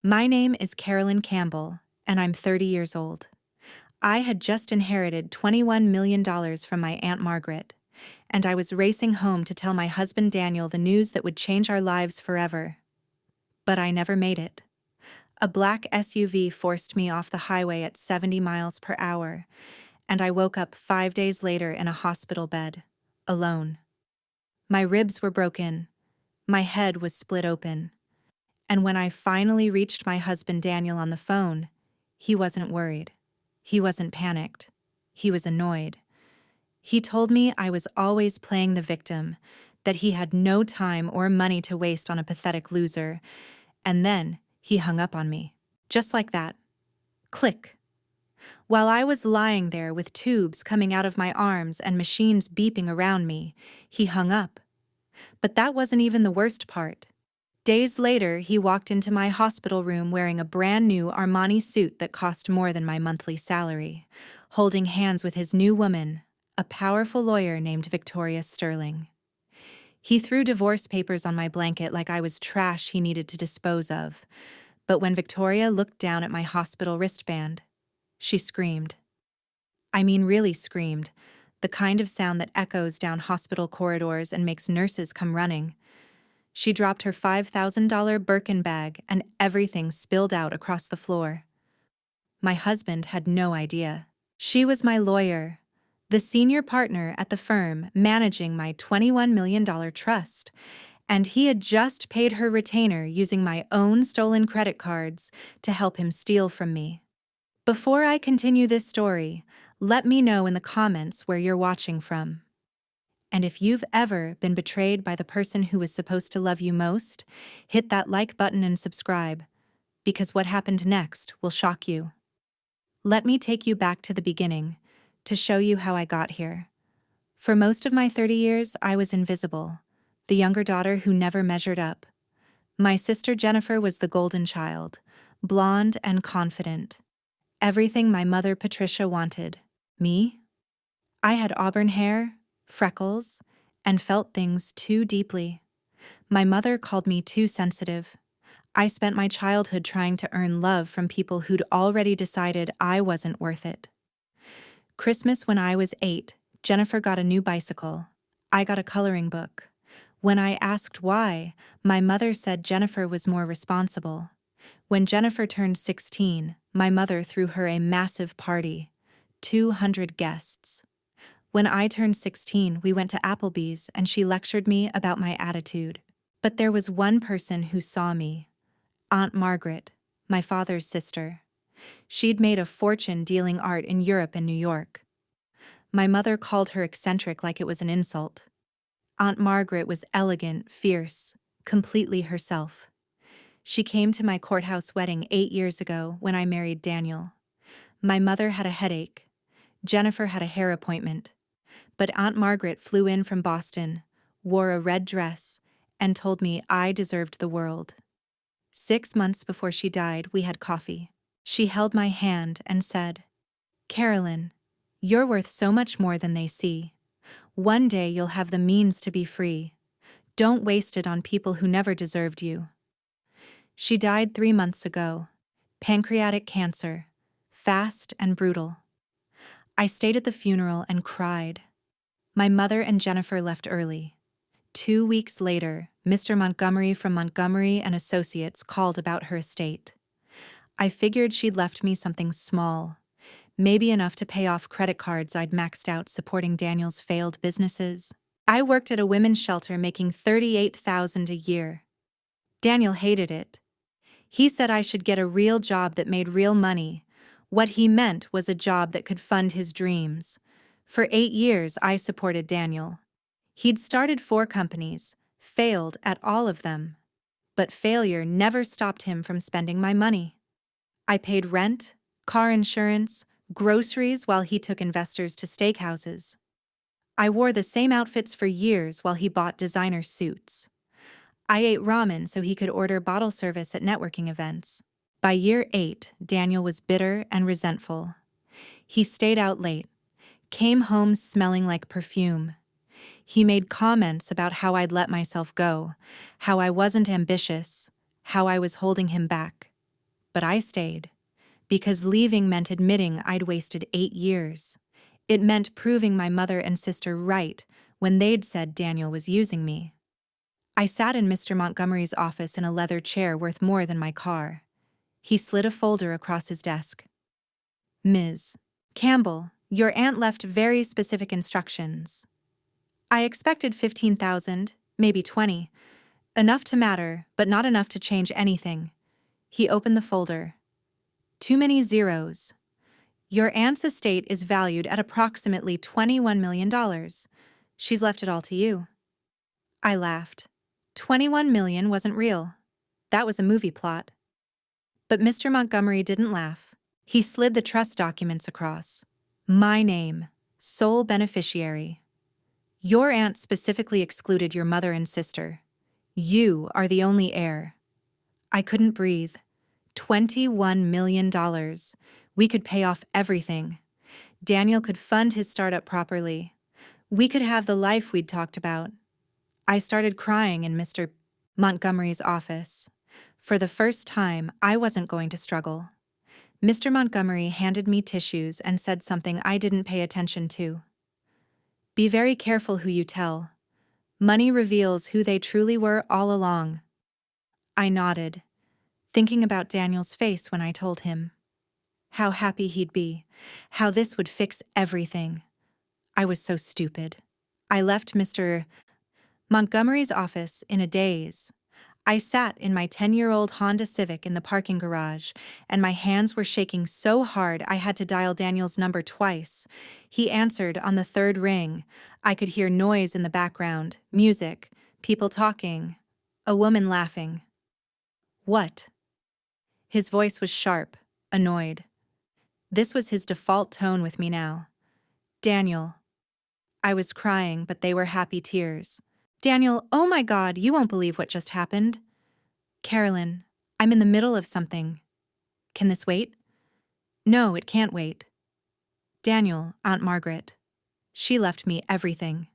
My name is Carolyn Campbell, and I'm 30 years old. I had just inherited $21 million from my Aunt Margaret, and I was racing home to tell my husband Daniel the news that would change our lives forever. But I never made it. A black SUV forced me off the highway at 70 miles per hour, and I woke up 5 days later in a hospital bed, alone. My ribs were broken, my head was split open, and when I finally reached my husband Daniel on the phone, he wasn't worried. He wasn't panicked. He was annoyed. He told me I was always playing the victim, that he had no time or money to waste on a pathetic loser, and then he hung up on me. Just like that. Click. While I was lying there with tubes coming out of my arms and machines beeping around me, he hung up. But that wasn't even the worst part. Days later, he walked into my hospital room wearing a brand new Armani suit that cost more than my monthly salary, holding hands with his new woman, a powerful lawyer named Victoria Sterling. He threw divorce papers on my blanket like I was trash he needed to dispose of, but when Victoria looked down at my hospital wristband, she screamed. I mean, really screamed, the kind of sound that echoes down hospital corridors and makes nurses come running. She dropped her $5,000 Birkin bag and everything spilled out across the floor. My husband had no idea. She was my lawyer, the senior partner at the firm managing my $21 million trust, and he had just paid her retainer using my own stolen credit cards to help him steal from me. Before I continue this story, let me know in the comments where you're watching from. And if you've ever been betrayed by the person who was supposed to love you most, hit that like button and subscribe, because what happened next will shock you. Let me take you back to the beginning, to show you how I got here. For most of my 30 years, I was invisible, the younger daughter who never measured up. My sister Jennifer was the golden child, blonde and confident. Everything my mother Patricia wanted. Me? I had auburn hair, freckles, and felt things too deeply. My mother called me too sensitive. I spent my childhood trying to earn love from people who'd already decided I wasn't worth it. Christmas when I was 8, Jennifer got a new bicycle. I got a coloring book. When I asked why, my mother said Jennifer was more responsible. When Jennifer turned 16, my mother threw her a massive party, 200 guests. When I turned 16, we went to Applebee's and she lectured me about my attitude. But there was one person who saw me. Aunt Margaret, my father's sister. She'd made a fortune dealing art in Europe and New York. My mother called her eccentric like it was an insult. Aunt Margaret was elegant, fierce, completely herself. She came to my courthouse wedding 8 years ago when I married Daniel. My mother had a headache. Jennifer had a hair appointment. But Aunt Margaret flew in from Boston, wore a red dress, and told me I deserved the world. 6 months before she died, we had coffee. She held my hand and said, "Carolyn, you're worth so much more than they see. One day you'll have the means to be free. Don't waste it on people who never deserved you." She died 3 months ago. Pancreatic cancer. Fast and brutal. I stayed at the funeral and cried. My mother and Jennifer left early. 2 weeks later, Mr. Montgomery from Montgomery and Associates called about her estate. I figured she'd left me something small, maybe enough to pay off credit cards I'd maxed out supporting Daniel's failed businesses. I worked at a women's shelter making $38,000 a year. Daniel hated it. He said I should get a real job that made real money. What he meant was a job that could fund his dreams. For 8 years, I supported Daniel. He'd started 4 companies, failed at all of them. But failure never stopped him from spending my money. I paid rent, car insurance, groceries while he took investors to steakhouses. I wore the same outfits for years while he bought designer suits. I ate ramen so he could order bottle service at networking events. By year 8, Daniel was bitter and resentful. He stayed out late, came home smelling like perfume. He made comments about how I'd let myself go, how I wasn't ambitious, how I was holding him back. But I stayed. Because leaving meant admitting I'd wasted 8 years. It meant proving my mother and sister right when they'd said Daniel was using me. I sat in Mr. Montgomery's office in a leather chair worth more than my car. He slid a folder across his desk. Ms. Campbell, your aunt left very specific instructions. I expected 15,000, maybe 20. Enough to matter, but not enough to change anything. He opened the folder. Too many zeros. Your aunt's estate is valued at approximately $21 million. She's left it all to you. I laughed. 21 million wasn't real. That was a movie plot. But Mr. Montgomery didn't laugh. He slid the trust documents across. My name, sole beneficiary. Your aunt specifically excluded your mother and sister. You are the only heir. I couldn't breathe. $21 million. We could pay off everything. Daniel could fund his startup properly. We could have the life we'd talked about. I started crying in Mr. Montgomery's office. For the first time, I wasn't going to struggle. Mr. Montgomery handed me tissues and said something I didn't pay attention to. Be very careful who you tell. Money reveals who they truly were all along. I nodded, thinking about Daniel's face when I told him. How happy he'd be, how this would fix everything. I was so stupid. I left Mr. Montgomery's office in a daze. I sat in my 10-year-old Honda Civic in the parking garage, and my hands were shaking so hard I had to dial Daniel's number twice. He answered on the third ring. I could hear noise in the background, music, people talking, a woman laughing. What? His voice was sharp, annoyed. This was his default tone with me now. Daniel. I was crying, but they were happy tears. Daniel, oh my God, you won't believe what just happened. Carolyn, I'm in the middle of something. Can this wait? No, it can't wait. Daniel, Aunt Margaret. She left me everything.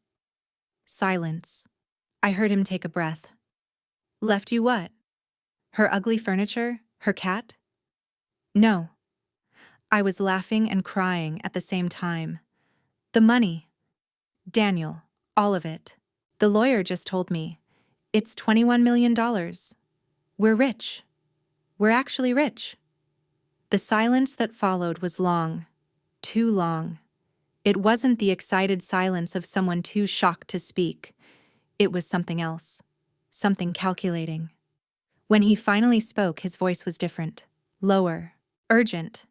Silence. I heard him take a breath. Left you what? Her ugly furniture? Her cat? No. I was laughing and crying at the same time. The money. Daniel, all of it. The lawyer just told me. It's $21 million. We're rich. We're actually rich. The silence that followed was long. Too long. It wasn't the excited silence of someone too shocked to speak. It was something else. Something calculating. When he finally spoke, his voice was different. Lower. Urgent.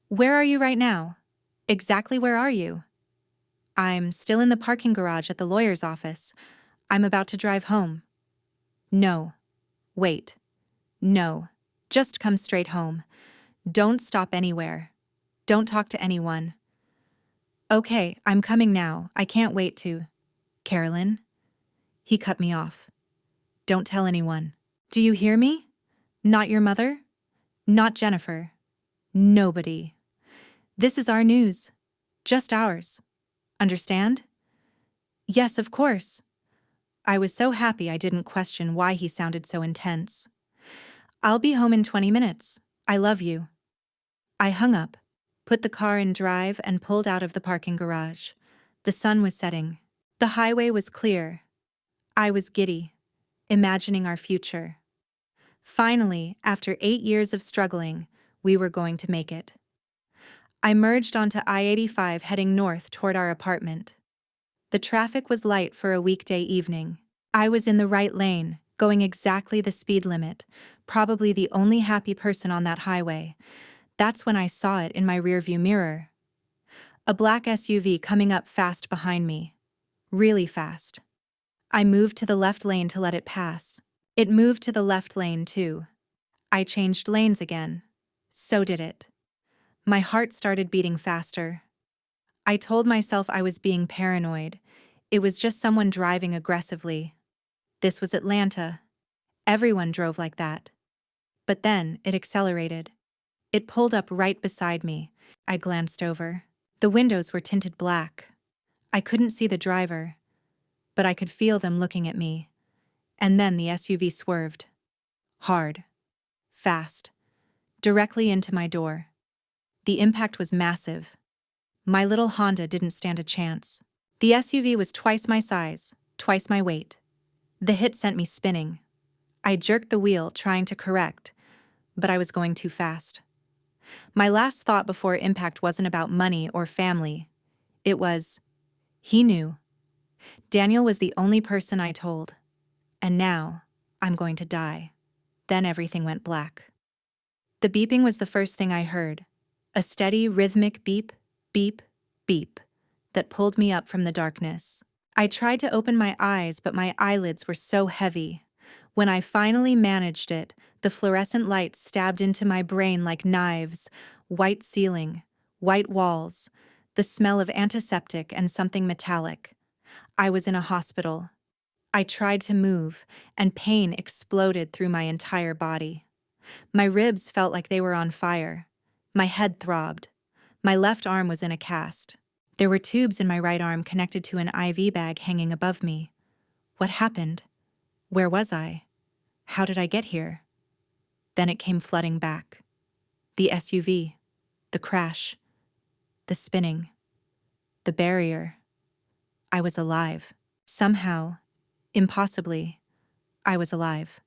Where are you right now? Exactly where are you? I'm still in the parking garage at the lawyer's office. I'm about to drive home. No. Wait. No. Just come straight home. Don't stop anywhere. Don't talk to anyone. Okay, I'm coming now. I can't wait to. Carolyn? He cut me off. Don't tell anyone. Do you hear me? Not your mother? Not Jennifer. Nobody. This is our news. Just ours. Understand? Yes, of course. I was so happy I didn't question why he sounded so intense. I'll be home in 20 minutes. I love you. I hung up, put the car in drive, and pulled out of the parking garage. The sun was setting. The highway was clear. I was giddy, imagining our future. Finally, after 8 years of struggling, we were going to make it. I merged onto I-85 heading north toward our apartment. The traffic was light for a weekday evening. I was in the right lane, going exactly the speed limit, probably the only happy person on that highway. That's when I saw it in my rearview mirror. A black SUV coming up fast behind me. Really fast. I moved to the left lane to let it pass. It moved to the left lane too. I changed lanes again. So did it. My heart started beating faster. I told myself I was being paranoid. It was just someone driving aggressively. This was Atlanta. Everyone drove like that. But then it accelerated. It pulled up right beside me. I glanced over. The windows were tinted black. I couldn't see the driver, but I could feel them looking at me. And then the SUV swerved. Hard. Fast. directly into my door. The impact was massive. My little Honda didn't stand a chance. The SUV was twice my size, twice my weight. The hit sent me spinning. I jerked the wheel, trying to correct, but I was going too fast. My last thought before impact wasn't about money or family. It was, he knew. Daniel was the only person I told. And now, I'm going to die. Then everything went black. The beeping was the first thing I heard. A steady, rhythmic beep, beep, beep, that pulled me up from the darkness. I tried to open my eyes, but my eyelids were so heavy. When I finally managed it, the fluorescent lights stabbed into my brain like knives, white ceiling, white walls, the smell of antiseptic and something metallic. I was in a hospital. I tried to move, and pain exploded through my entire body. My ribs felt like they were on fire. My head throbbed. My left arm was in a cast. There were tubes in my right arm connected to an IV bag hanging above me. What happened? Where was I? How did I get here? Then it came flooding back. The SUV, the crash, the spinning, the barrier. I was alive. Somehow, impossibly, I was alive.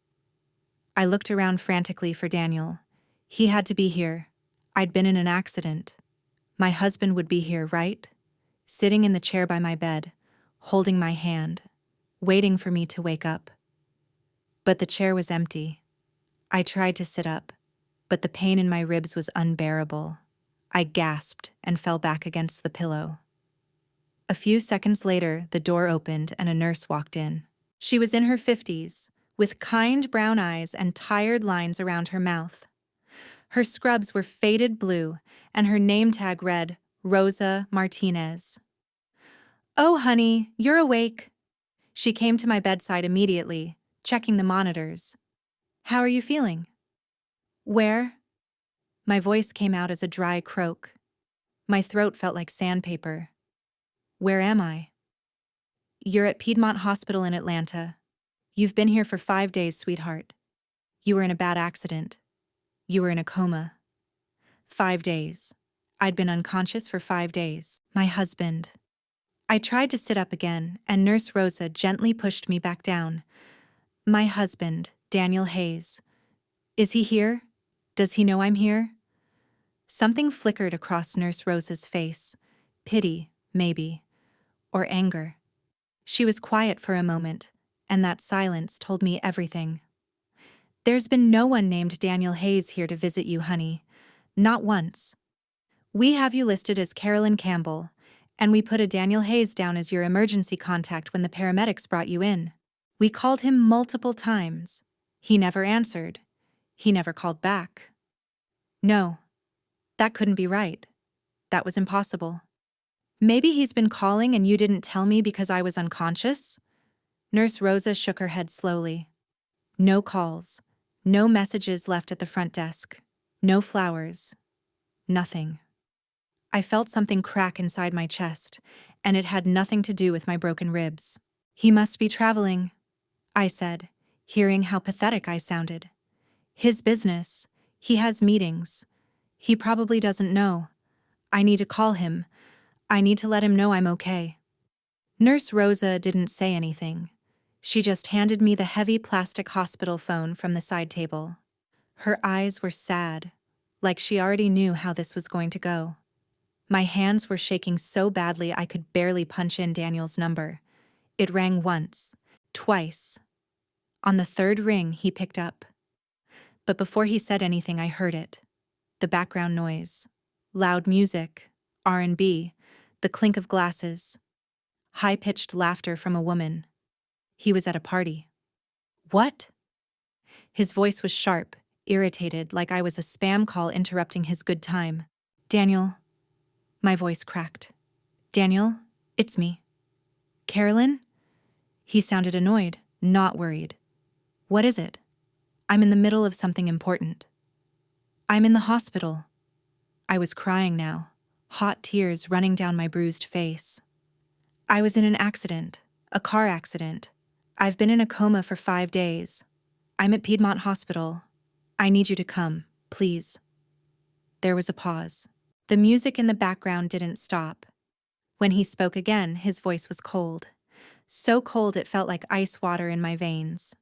I looked around frantically for Daniel. He had to be here. I'd been in an accident. My husband would be here, right? Sitting in the chair by my bed, holding my hand, waiting for me to wake up. But the chair was empty. I tried to sit up, but the pain in my ribs was unbearable. I gasped and fell back against the pillow. A few seconds later, the door opened and a nurse walked in. She was in her 50s, with kind brown eyes and tired lines around her mouth. Her scrubs were faded blue, and her name tag read, Rosa Martinez. "Oh, honey, you're awake." She came to my bedside immediately, checking the monitors. "How are you feeling?" "Where?" My voice came out as a dry croak. My throat felt like sandpaper. "Where am I?" "You're at Piedmont Hospital in Atlanta. You've been here for 5 days, sweetheart. You were in a bad accident. You were in a coma. 5 days. I'd been unconscious for 5 days. My husband." I tried to sit up again, and Nurse Rosa gently pushed me back down. "My husband, Daniel Hayes. Is he here? Does he know I'm here?" Something flickered across Nurse Rosa's face. Pity, maybe. Or anger. She was quiet for a moment, and that silence told me everything. "There's been no one named Daniel Hayes here to visit you, honey. Not once. We have you listed as Carolyn Campbell, and we put a Daniel Hayes down as your emergency contact when the paramedics brought you in. We called him multiple times. He never answered. He never called back." "No. That couldn't be right. That was impossible." "Maybe he's been calling and you didn't tell me because I was unconscious?" Nurse Rosa shook her head slowly. "No calls. No messages left at the front desk. No flowers. Nothing." I felt something crack inside my chest, and it had nothing to do with my broken ribs. "He must be traveling," I said, hearing how pathetic I sounded. "His business. He has meetings. He probably doesn't know. I need to call him. I need to let him know I'm okay." Nurse Rosa didn't say anything. She just handed me the heavy plastic hospital phone from the side table. Her eyes were sad, like she already knew how this was going to go. My hands were shaking so badly I could barely punch in Daniel's number. It rang once, twice. On the third ring, he picked up. But before he said anything, I heard it. The background noise. Loud music, R&B, the clink of glasses. High-pitched laughter from a woman. He was at a party. "What?" His voice was sharp, irritated, like I was a spam call interrupting his good time. "Daniel." My voice cracked. "Daniel, it's me." "Carolyn?" He sounded annoyed, not worried. "What is it?" "I'm in the middle of something important." "I'm in the hospital." I was crying now, hot tears running down my bruised face. "I was in an accident, a car accident. I've been in a coma for 5 days. I'm at Piedmont Hospital. I need you to come." please." There was a pause. The music in the background didn't stop. When he spoke again, his voice was cold. So cold it felt like ice water in my veins.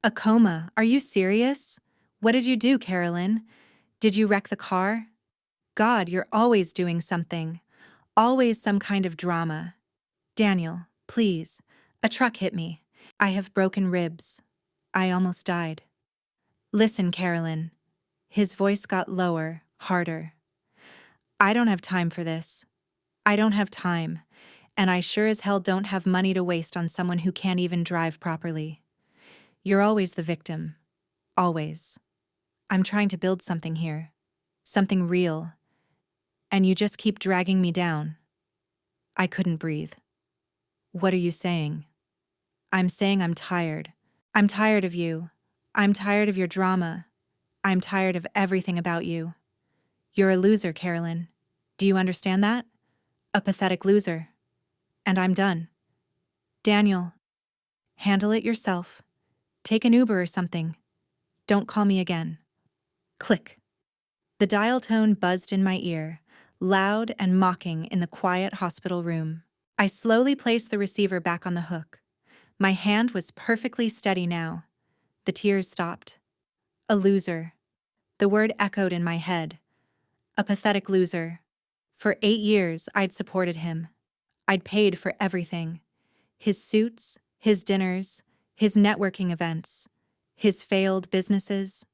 "A coma? Are you serious? What did you do, Carolyn? Did you wreck the car? God, you're always doing something. Always some kind of drama. Daniel, please. A truck hit me. I have broken ribs. I almost died." "Listen, Carolyn." His voice got lower, harder. "I don't have time for this. I don't have time. And I sure as hell don't have money to waste on someone who can't even drive properly. You're always the victim. Always. I'm trying to build something here. Something real. And you just keep dragging me down." I couldn't breathe. "What are you saying?" "I'm saying I'm tired. I'm tired of you. I'm tired of your drama. I'm tired of everything about you. You're a loser, Carolyn. Do you understand that? A pathetic loser. And I'm done. Daniel, handle it yourself. Take an Uber or something. Don't call me again." Click. The dial tone buzzed in my ear, loud and mocking in the quiet hospital room. I slowly placed the receiver back on the hook. My hand was perfectly steady now. The tears stopped. A loser. The word echoed in my head. A pathetic loser. For 8 years, I'd supported him. I'd paid for everything. His suits, his dinners, his networking events, his failed businesses.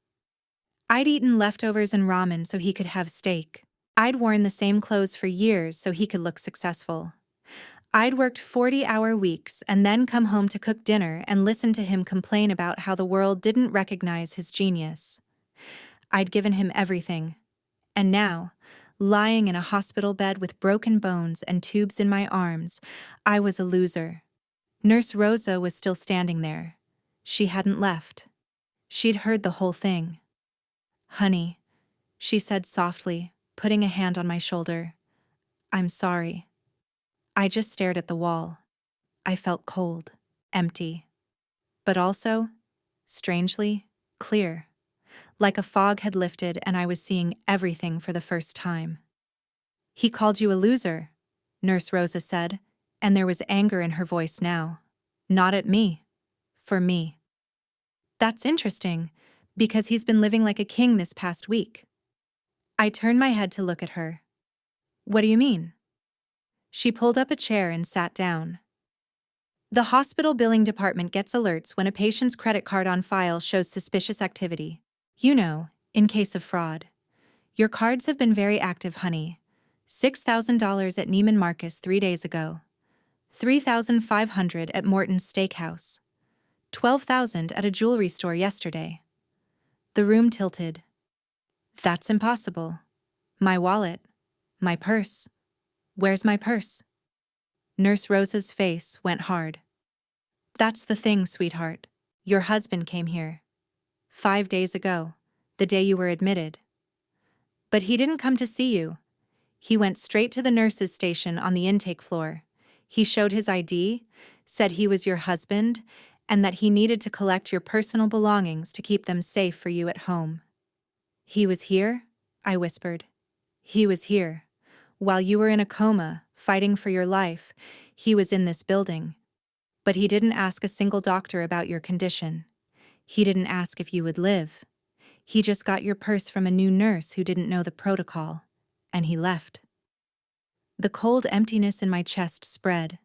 I'd eaten leftovers and ramen so he could have steak. I'd worn the same clothes for years so he could look successful. I'd worked 40-hour weeks and then come home to cook dinner and listen to him complain about how the world didn't recognize his genius. I'd given him everything. And now, lying in a hospital bed with broken bones and tubes in my arms, I was a loser. Nurse Rosa was still standing there. She hadn't left. She'd heard the whole thing. "Honey," she said softly, putting a hand on my shoulder. "I'm sorry." I just stared at the wall. I felt cold, empty, but also, strangely, clear. Like a fog had lifted and I was seeing everything for the first time. "He called you a loser," Nurse Rosa said, and there was anger in her voice now. "Not at me. For me." "That's interesting, because he's been living like a king this past week." I turned my head to look at her. "What do you mean?" She pulled up a chair and sat down. "The hospital billing department gets alerts when a patient's credit card on file shows suspicious activity. You know, in case of fraud. Your cards have been very active, honey. $6,000 at Neiman Marcus 3 days ago. $3,500 at Morton's Steakhouse. $12,000 at a jewelry store yesterday." The room tilted. "That's impossible. My wallet. My purse. Where's my purse?" Nurse Rosa's face went hard. "That's the thing, sweetheart. Your husband came here. 5 days ago, the day you were admitted. But he didn't come to see you. He went straight to the nurse's station on the intake floor. He showed his ID, said he was your husband, and that he needed to collect your personal belongings to keep them safe for you at home." "He was here?" I whispered. "He was here. While you were in a coma, fighting for your life, he was in this building. But he didn't ask a single doctor about your condition. He didn't ask if you would live. He just got your purse from a new nurse who didn't know the protocol, and he left." The cold emptiness in my chest spread,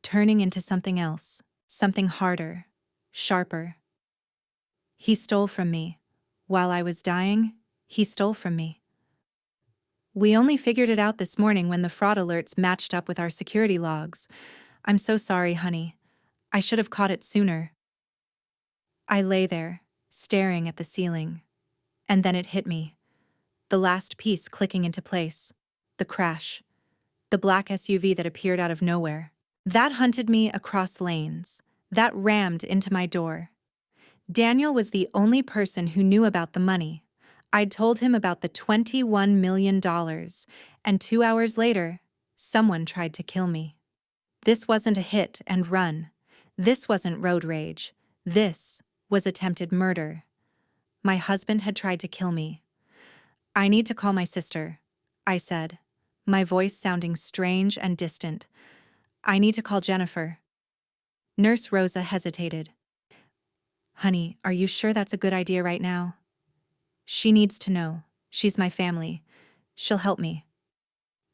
turning into something else, something harder, sharper. "He stole from me. While I was dying, he stole from me. We only figured it out this morning when the fraud alerts matched up with our security logs. I'm so sorry, honey. I should have caught it sooner." I lay there, staring at the ceiling. And then it hit me. The last piece clicking into place. The crash. The black SUV that appeared out of nowhere. That hunted me across lanes. That rammed into my door. Daniel was the only person who knew about the money. I'd told him about the $21 million, and 2 hours later, someone tried to kill me. This wasn't a hit and run. This wasn't road rage. This was attempted murder. My husband had tried to kill me. I need to call my sister, I said, my voice sounding strange and distant. I need to call Jennifer. Nurse Rosa hesitated. Honey, are you sure that's a good idea right now? She needs to know. She's my family. She'll help me.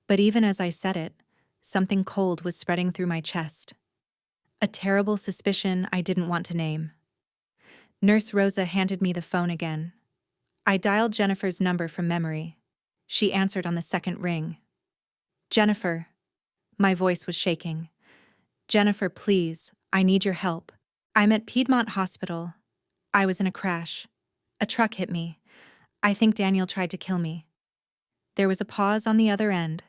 But even as I said it, something cold was spreading through my chest. A terrible suspicion I didn't want to name. Nurse Rosa handed me the phone again. I dialed Jennifer's number from memory. She answered on the second ring. Jennifer. My voice was shaking. Jennifer, please, I need your help. I'm at Piedmont Hospital. I was in a crash. A truck hit me. I think Daniel tried to kill me. There was a pause on the other end.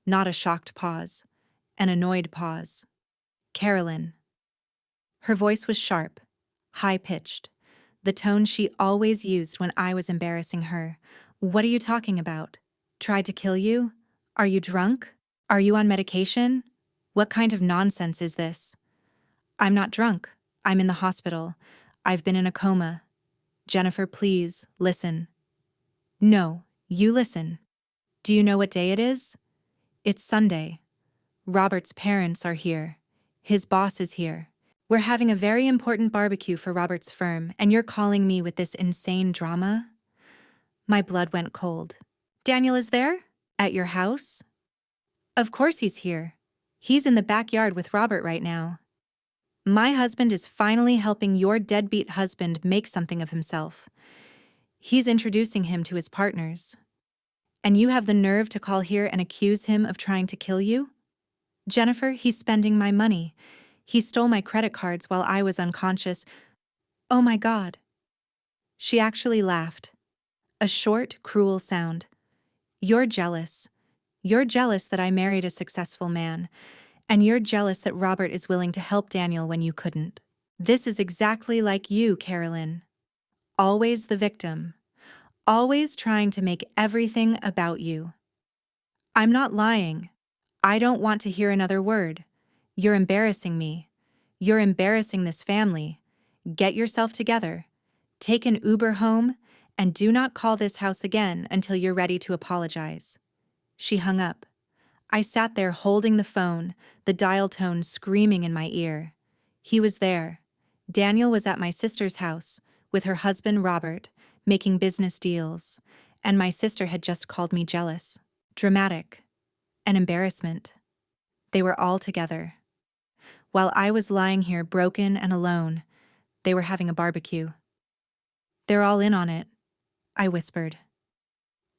Not a shocked pause. An annoyed pause. Carolyn. Her voice was sharp, high-pitched, the tone she always used when I was embarrassing her. What are you talking about? Tried to kill you? Are you drunk? Are you on medication? What kind of nonsense is this? I'm not drunk. I'm in the hospital. I've been in a coma. Jennifer, please, listen. No, you listen. Do you know what day it is? It's Sunday. Robert's parents are here. His boss is here. We're having a very important barbecue for Robert's firm, and you're calling me with this insane drama? My blood went cold. Daniel is there? At your house? Of course he's here. He's in the backyard with Robert right now. My husband is finally helping your deadbeat husband make something of himself. He's introducing him to his partners. And you have the nerve to call here and accuse him of trying to kill you? Jennifer, he's spending my money. He stole my credit cards while I was unconscious. Oh my God. She actually laughed. A short, cruel sound. You're jealous. You're jealous that I married a successful man, and you're jealous that Robert is willing to help Daniel when you couldn't. This is exactly like you, Carolyn. Always the victim. Always trying to make everything about you. I'm not lying. I don't want to hear another word. You're embarrassing me. You're embarrassing this family. Get yourself together. Take an Uber home, and do not call this house again until you're ready to apologize. She hung up. I sat there holding the phone, the dial tone screaming in my ear. He was there. Daniel was at my sister's house, with her husband Robert, making business deals, and my sister had just called me jealous, dramatic, an embarrassment. They were all together. While I was lying here broken and alone, they were having a barbecue. They're all in on it, I whispered.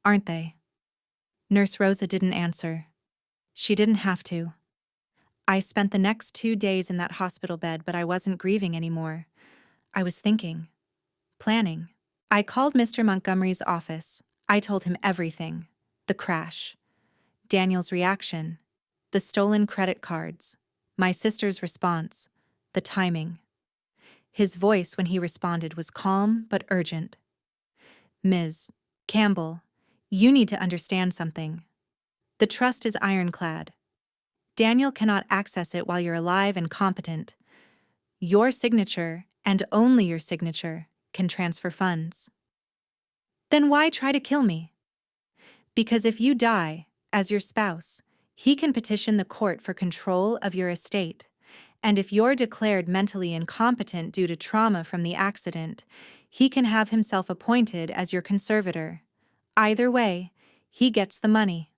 Aren't they? Nurse Rosa didn't answer. She didn't have to. I spent the next 2 days in that hospital bed, but I wasn't grieving anymore. I was thinking, planning. I called Mr. Montgomery's office. I told him everything. The crash. Daniel's reaction. The stolen credit cards. My sister's response. The timing. His voice when he responded was calm but urgent. Ms. Campbell, you need to understand something. The trust is ironclad. Daniel cannot access it while you're alive and competent. Your signature, and only your signature, can transfer funds. Then why try to kill me? Because if you die, as your spouse, he can petition the court for control of your estate. And if you're declared mentally incompetent due to trauma from the accident, he can have himself appointed as your conservator. Either way, he gets the money.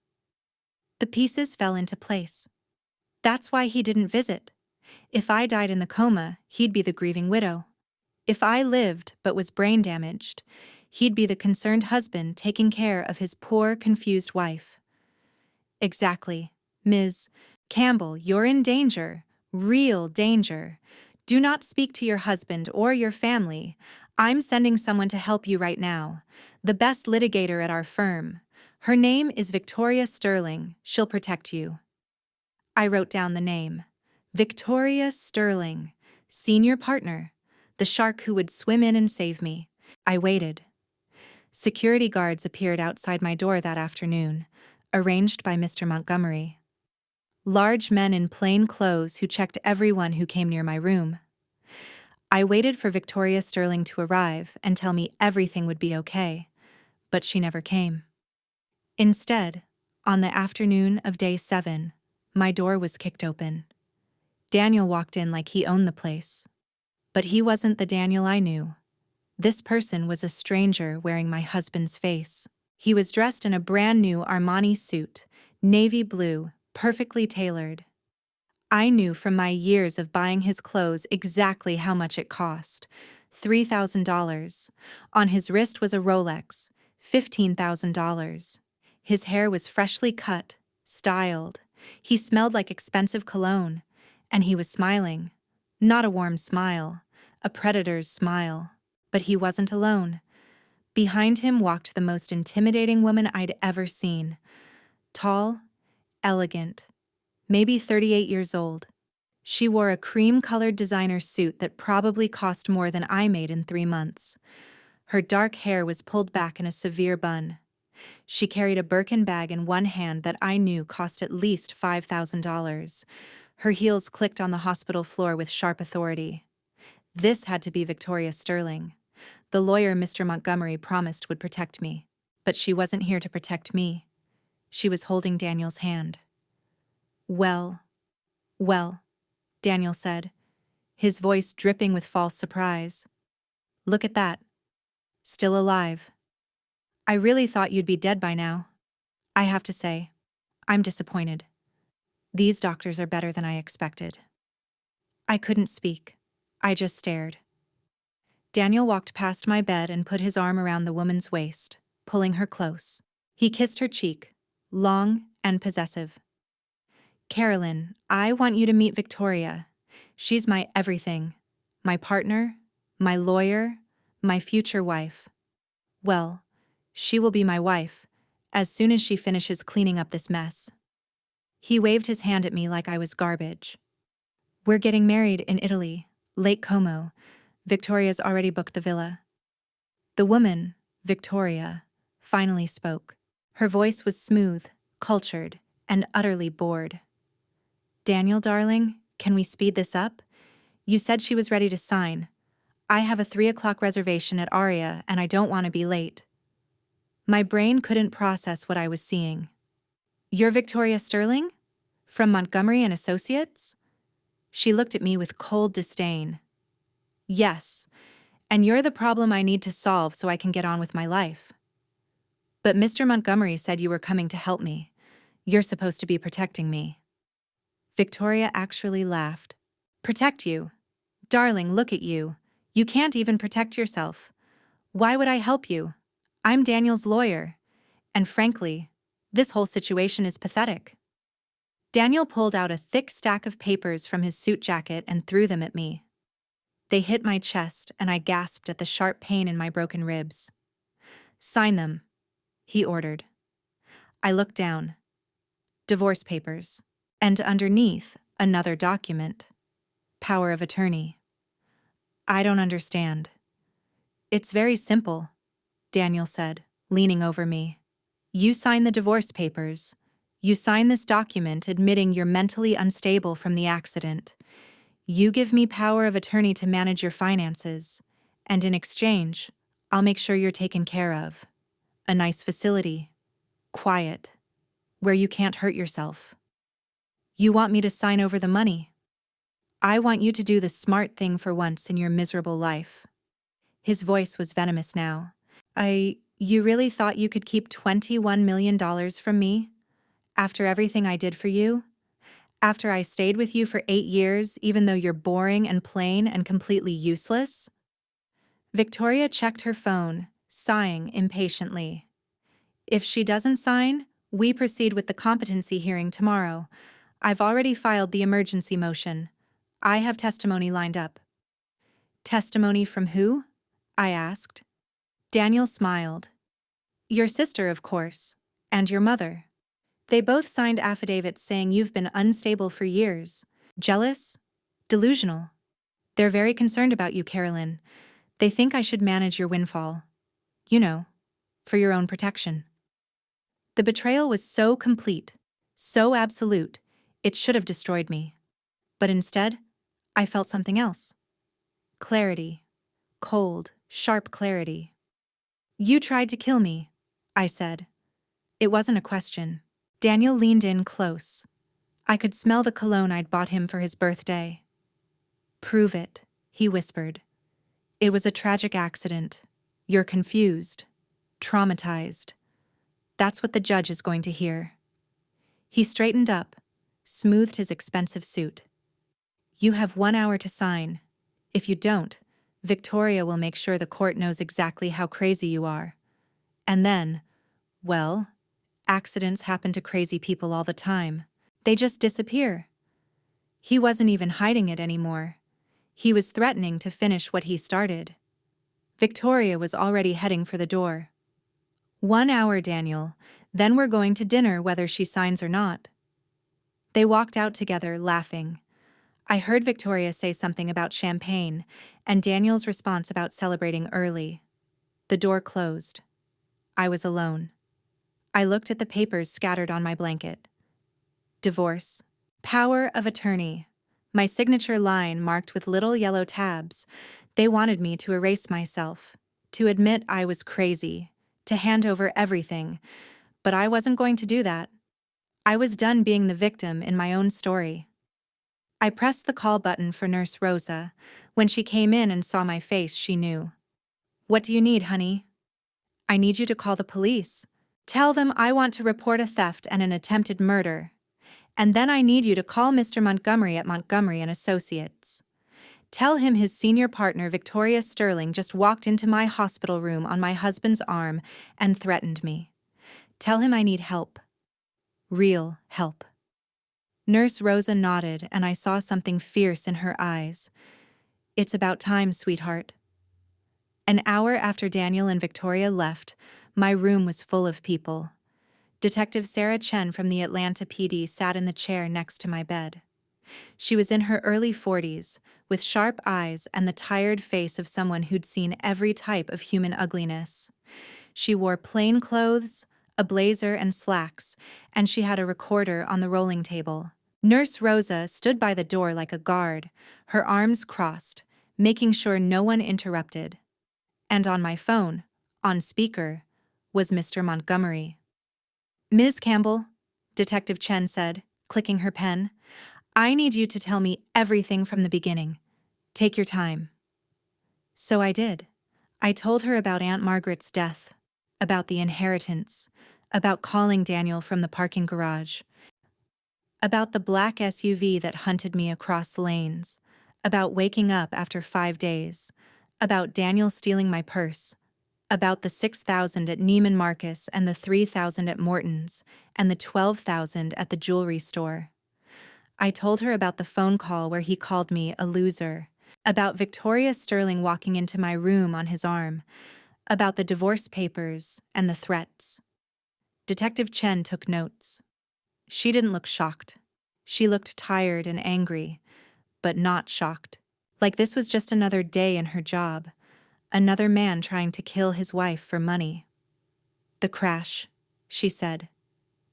The pieces fell into place. That's why he didn't visit. If I died in the coma, he'd be the grieving widow. If I lived but was brain damaged, he'd be the concerned husband taking care of his poor, confused wife. Exactly. Ms. Campbell, you're in danger. Real danger. Do not speak to your husband or your family. I'm sending someone to help you right now. The best litigator at our firm. Her name is Victoria Sterling. She'll protect you. I wrote down the name. Victoria Sterling, senior partner, the shark who would swim in and save me. I waited. Security guards appeared outside my door that afternoon, arranged by Mr. Montgomery. Large men in plain clothes who checked everyone who came near my room. I waited for Victoria Sterling to arrive and tell me everything would be okay, but she never came. Instead, on the afternoon of day 7, my door was kicked open. Daniel walked in like he owned the place. But he wasn't the Daniel I knew. This person was a stranger wearing my husband's face. He was dressed in a brand new Armani suit, navy blue, perfectly tailored. I knew from my years of buying his clothes exactly how much it cost. $3,000. On his wrist was a Rolex, $15,000. His hair was freshly cut, styled. He smelled like expensive cologne. And he was smiling. Not a warm smile, a predator's smile. But he wasn't alone. Behind him walked the most intimidating woman I'd ever seen. Tall, elegant, maybe 38 years old. She wore a cream-colored designer suit that probably cost more than I made in 3 months. Her dark hair was pulled back in a severe bun. She carried a Birkin bag in one hand that I knew cost at least $5,000. Her heels clicked on the hospital floor with sharp authority. This had to be Victoria Sterling. The lawyer Mr. Montgomery promised would protect me. But she wasn't here to protect me. She was holding Daniel's hand. Well, Daniel said, his voice dripping with false surprise. Look at that. Still alive. I really thought you'd be dead by now. I have to say, I'm disappointed. These doctors are better than I expected. I couldn't speak. I just stared. Daniel walked past my bed and put his arm around the woman's waist, pulling her close. He kissed her cheek, long and possessive. Carolyn, I want you to meet Victoria. She's my everything. My partner, my lawyer, my future wife. Well, she will be my wife, as soon as she finishes cleaning up this mess. He waved his hand at me like I was garbage. We're getting married in Italy, Lake Como. Victoria's already booked the villa. The woman, Victoria, finally spoke. Her voice was smooth, cultured, and utterly bored. Daniel, darling, can we speed this up? You said she was ready to sign. I have a 3 o'clock reservation at Aria and I don't want to be late. My brain couldn't process what I was seeing. You're Victoria Sterling? From Montgomery and Associates? She looked at me with cold disdain. Yes, and you're the problem I need to solve so I can get on with my life. But Mr. Montgomery said you were coming to help me. You're supposed to be protecting me. Victoria actually laughed. Protect you? Darling, look at you. You can't even protect yourself. Why would I help you? I'm Daniel's lawyer. And frankly, this whole situation is pathetic. Daniel pulled out a thick stack of papers from his suit jacket and threw them at me. They hit my chest, and I gasped at the sharp pain in my broken ribs. Sign them, he ordered. I looked down. Divorce papers. And underneath, another document. Power of attorney. I don't understand. It's very simple, Daniel said, leaning over me. You sign the divorce papers. You sign this document admitting you're mentally unstable from the accident. You give me power of attorney to manage your finances, and in exchange, I'll make sure you're taken care of. A nice facility. Quiet. Where you can't hurt yourself. You want me to sign over the money. I want you to do the smart thing for once in your miserable life. His voice was venomous now. You really thought you could keep $21 million from me? After everything I did for you? After I stayed with you for 8 years, even though you're boring and plain and completely useless? Victoria checked her phone, sighing impatiently. If she doesn't sign, we proceed with the competency hearing tomorrow. I've already filed the emergency motion. I have testimony lined up. Testimony from who? I asked. Daniel smiled. Your sister, of course, and your mother. They both signed affidavits saying you've been unstable for years. Jealous? Delusional. They're very concerned about you, Carolyn. They think I should manage your windfall. You know, for your own protection. The betrayal was so complete, so absolute, it should have destroyed me. But instead, I felt something else. Clarity. Cold, sharp clarity. You tried to kill me, I said. It wasn't a question. Daniel leaned in close. I could smell the cologne I'd bought him for his birthday. Prove it, he whispered. It was a tragic accident. You're confused. Traumatized. That's what the judge is going to hear. He straightened up, smoothed his expensive suit. You have 1 hour to sign. If you don't, Victoria will make sure the court knows exactly how crazy you are. And then, well, accidents happen to crazy people all the time. They just disappear. He wasn't even hiding it anymore. He was threatening to finish what he started. Victoria was already heading for the door. 1 hour, Daniel. Then we're going to dinner whether she signs or not. They walked out together, laughing. I heard Victoria say something about champagne, and Daniel's response about celebrating early. The door closed. I was alone. I looked at the papers scattered on my blanket. Divorce. Power of attorney. My signature line marked with little yellow tabs. They wanted me to erase myself, to admit I was crazy, to hand over everything, but I wasn't going to do that. I was done being the victim in my own story. I pressed the call button for Nurse Rosa. When she came in and saw my face, she knew. What do you need, honey? I need you to call the police. Tell them I want to report a theft and an attempted murder. And then I need you to call Mr. Montgomery at Montgomery & Associates. Tell him his senior partner, Victoria Sterling, just walked into my hospital room on my husband's arm and threatened me. Tell him I need help. Real help. Nurse Rosa nodded, and I saw something fierce in her eyes. It's about time, sweetheart. An hour after Daniel and Victoria left, my room was full of people. Detective Sarah Chen from the Atlanta PD sat in the chair next to my bed. She was in her early 40s, with sharp eyes and the tired face of someone who'd seen every type of human ugliness. She wore plain clothes, a blazer and slacks, and she had a recorder on the rolling table. Nurse Rosa stood by the door like a guard, her arms crossed, making sure no one interrupted. And on my phone, on speaker, was Mr. Montgomery. Ms. Campbell, Detective Chen said, clicking her pen, I need you to tell me everything from the beginning. Take your time. So I did. I told her about Aunt Margaret's death, about the inheritance, about calling Daniel from the parking garage, about the black SUV that hunted me across lanes, about waking up after 5 days, about Daniel stealing my purse, about the 6,000 at Neiman Marcus and the 3,000 at Morton's and the 12,000 at the jewelry store. I told her about the phone call where he called me a loser, about Victoria Sterling walking into my room on his arm, about the divorce papers and the threats. Detective Chen took notes. She didn't look shocked. She looked tired and angry, but not shocked. Like this was just another day in her job. Another man trying to kill his wife for money. The crash, she said.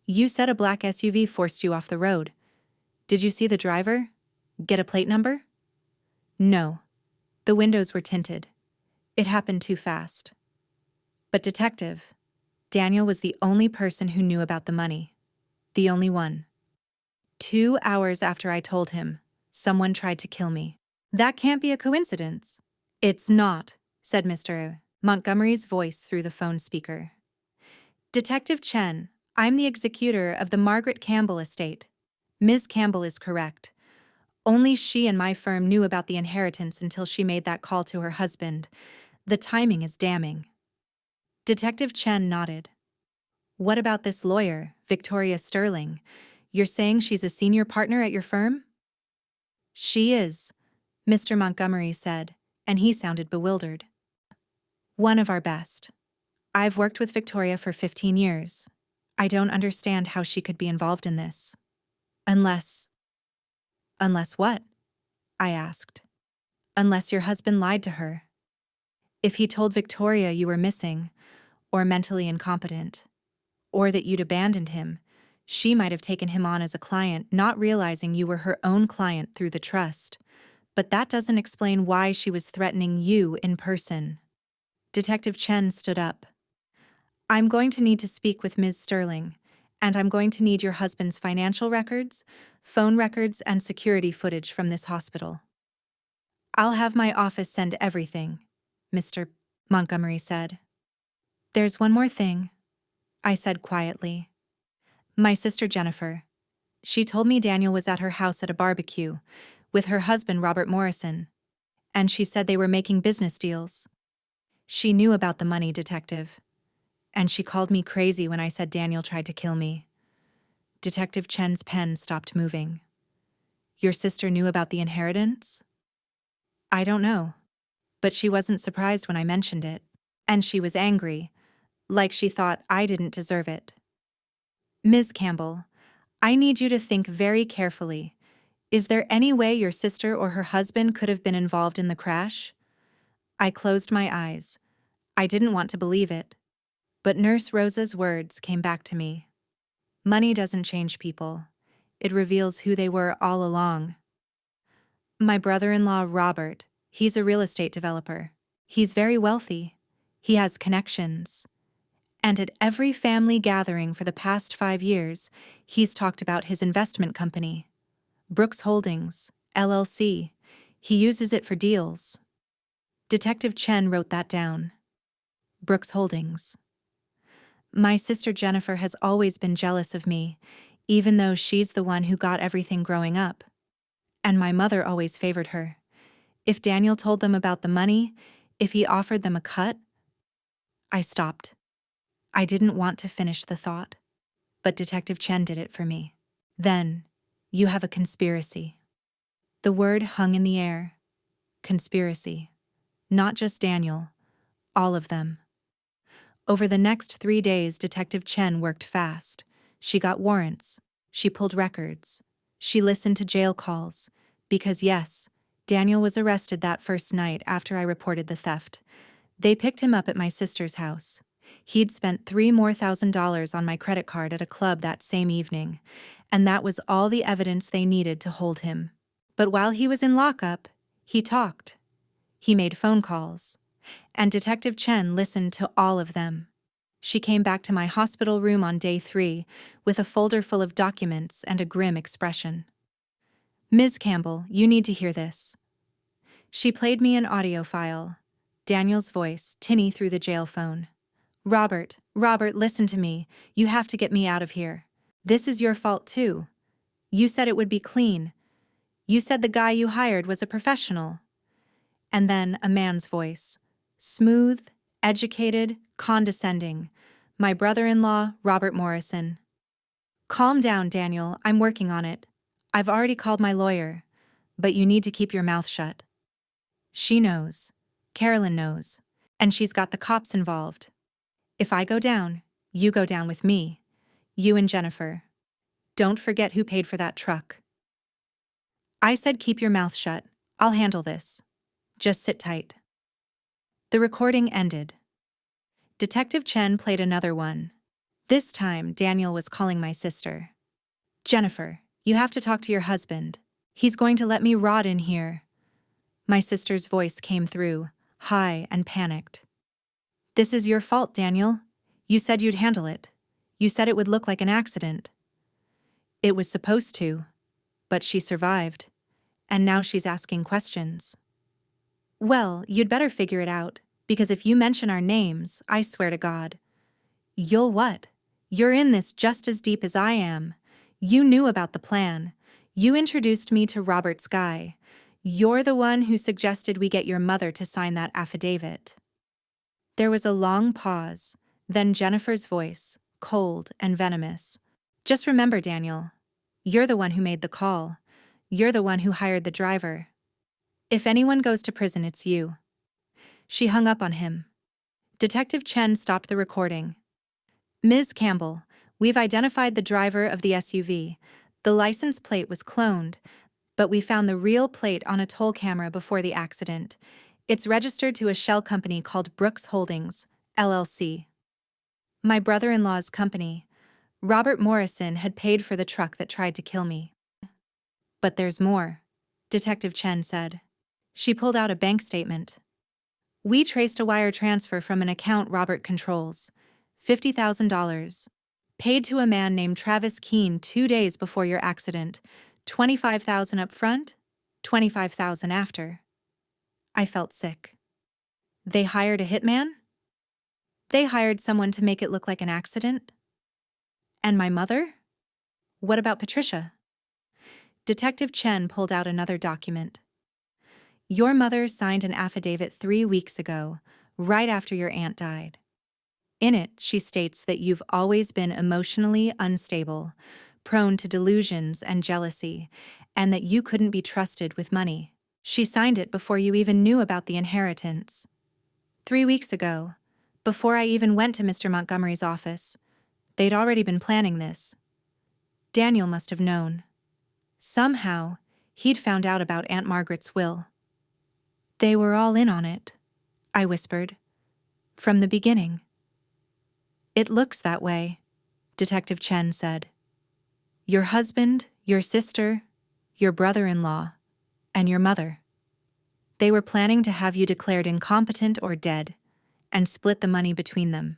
You said a black SUV forced you off the road. Did you see the driver? Get a plate number? No. The windows were tinted. It happened too fast. But Detective, Daniel was the only person who knew about the money. The only one. 2 hours after I told him, someone tried to kill me. That can't be a coincidence. It's not, said Mr. Montgomery's voice through the phone speaker. Detective Chen, I'm the executor of the Margaret Campbell estate. Ms. Campbell is correct. Only she and my firm knew about the inheritance until she made that call to her husband. The timing is damning. Detective Chen nodded. What about this lawyer, Victoria Sterling? You're saying she's a senior partner at your firm? She is, Mr. Montgomery said, and he sounded bewildered. One of our best. I've worked with Victoria for 15 years. I don't understand how she could be involved in this. Unless what? I asked. Unless your husband lied to her. If he told Victoria you were missing, or mentally incompetent, or that you'd abandoned him, she might have taken him on as a client, not realizing you were her own client through the trust. But that doesn't explain why she was threatening you in person. Detective Chen stood up. I'm going to need to speak with Ms. Sterling, and I'm going to need your husband's financial records, phone records, and security footage from this hospital. I'll have my office send everything, Mr. Montgomery said. There's one more thing, I said quietly. My sister Jennifer. She told me Daniel was at her house at a barbecue with her husband Robert Morrison, and she said they were making business deals. She knew about the money, Detective, and she called me crazy when I said Daniel tried to kill me. Detective Chen's pen stopped moving. Your sister knew about the inheritance? I don't know, but she wasn't surprised when I mentioned it, and she was angry, like she thought I didn't deserve it. Ms. Campbell, I need you to think very carefully. Is there any way your sister or her husband could have been involved in the crash? I closed my eyes. I didn't want to believe it. But Nurse Rosa's words came back to me. Money doesn't change people. It reveals who they were all along. My brother-in-law, Robert, he's a real estate developer. He's very wealthy. He has connections. And at every family gathering for the past 5 years, he's talked about his investment company, Brooks Holdings, LLC. He uses it for deals. Detective Chen wrote that down. Brooks Holdings. My sister Jennifer has always been jealous of me, even though she's the one who got everything growing up. And my mother always favored her. If Daniel told them about the money, if he offered them a cut, I stopped. I didn't want to finish the thought, but Detective Chen did it for me. Then, you have a conspiracy. The word hung in the air. Conspiracy. Not just Daniel, all of them. Over the next 3 days, Detective Chen worked fast. She got warrants. She pulled records. She listened to jail calls. Because yes, Daniel was arrested that first night after I reported the theft. They picked him up at my sister's house. He'd spent $3,000 more on my credit card at a club that same evening, and that was all the evidence they needed to hold him. But while he was in lockup, he talked. He made phone calls. And Detective Chen listened to all of them. She came back to my hospital room on day 3 with a folder full of documents and a grim expression. Ms. Campbell, you need to hear this. She played me an audio file. Daniel's voice, tinny through the jail phone. Robert, listen to me. You have to get me out of here. This is your fault too. You said it would be clean. You said the guy you hired was a professional. And then a man's voice. Smooth, educated, condescending. My brother-in-law, Robert Morrison. Calm down, Daniel. I'm working on it. I've already called my lawyer. But you need to keep your mouth shut. She knows. Carolyn knows. And she's got the cops involved. If I go down, you go down with me. You and Jennifer. Don't forget who paid for that truck. I said keep your mouth shut. I'll handle this. Just sit tight. The recording ended. Detective Chen played another one. This time, Daniel was calling my sister. Jennifer, you have to talk to your husband. He's going to let me rot in here. My sister's voice came through, high and panicked. This is your fault, Daniel. You said you'd handle it. You said it would look like an accident. It was supposed to, but she survived. And now she's asking questions. Well, you'd better figure it out, because if you mention our names, I swear to God. You'll what? You're in this just as deep as I am. You knew about the plan. You introduced me to Robert's guy. You're the one who suggested we get your mother to sign that affidavit. There was a long pause, then Jennifer's voice, cold and venomous. Just remember, Daniel, you're the one who made the call. You're the one who hired the driver. If anyone goes to prison, it's you. She hung up on him. Detective Chen stopped the recording. Ms. Campbell, we've identified the driver of the SUV. The license plate was cloned, but we found the real plate on a toll camera before the accident. It's registered to a shell company called Brooks Holdings, LLC. My brother-in-law's company. Robert Morrison had paid for the truck that tried to kill me. But there's more, Detective Chen said. She pulled out a bank statement. We traced a wire transfer from an account Robert controls. $50,000. Paid to a man named Travis Keene 2 days before your accident. $25,000 up front, $25,000 after. I felt sick. They hired a hitman? They hired someone to make it look like an accident? And my mother? What about Patricia? Detective Chen pulled out another document. Your mother signed an affidavit 3 weeks ago, right after your aunt died. In it, she states that you've always been emotionally unstable, prone to delusions and jealousy, and that you couldn't be trusted with money. She signed it before you even knew about the inheritance. 3 weeks ago, before I even went to Mr. Montgomery's office, they'd already been planning this. Daniel must have known. Somehow, he'd found out about Aunt Margaret's will. They were all in on it, I whispered. From the beginning. It looks that way, Detective Chen said. Your husband, your sister, your brother-in-law, and your mother. They were planning to have you declared incompetent or dead, and split the money between them.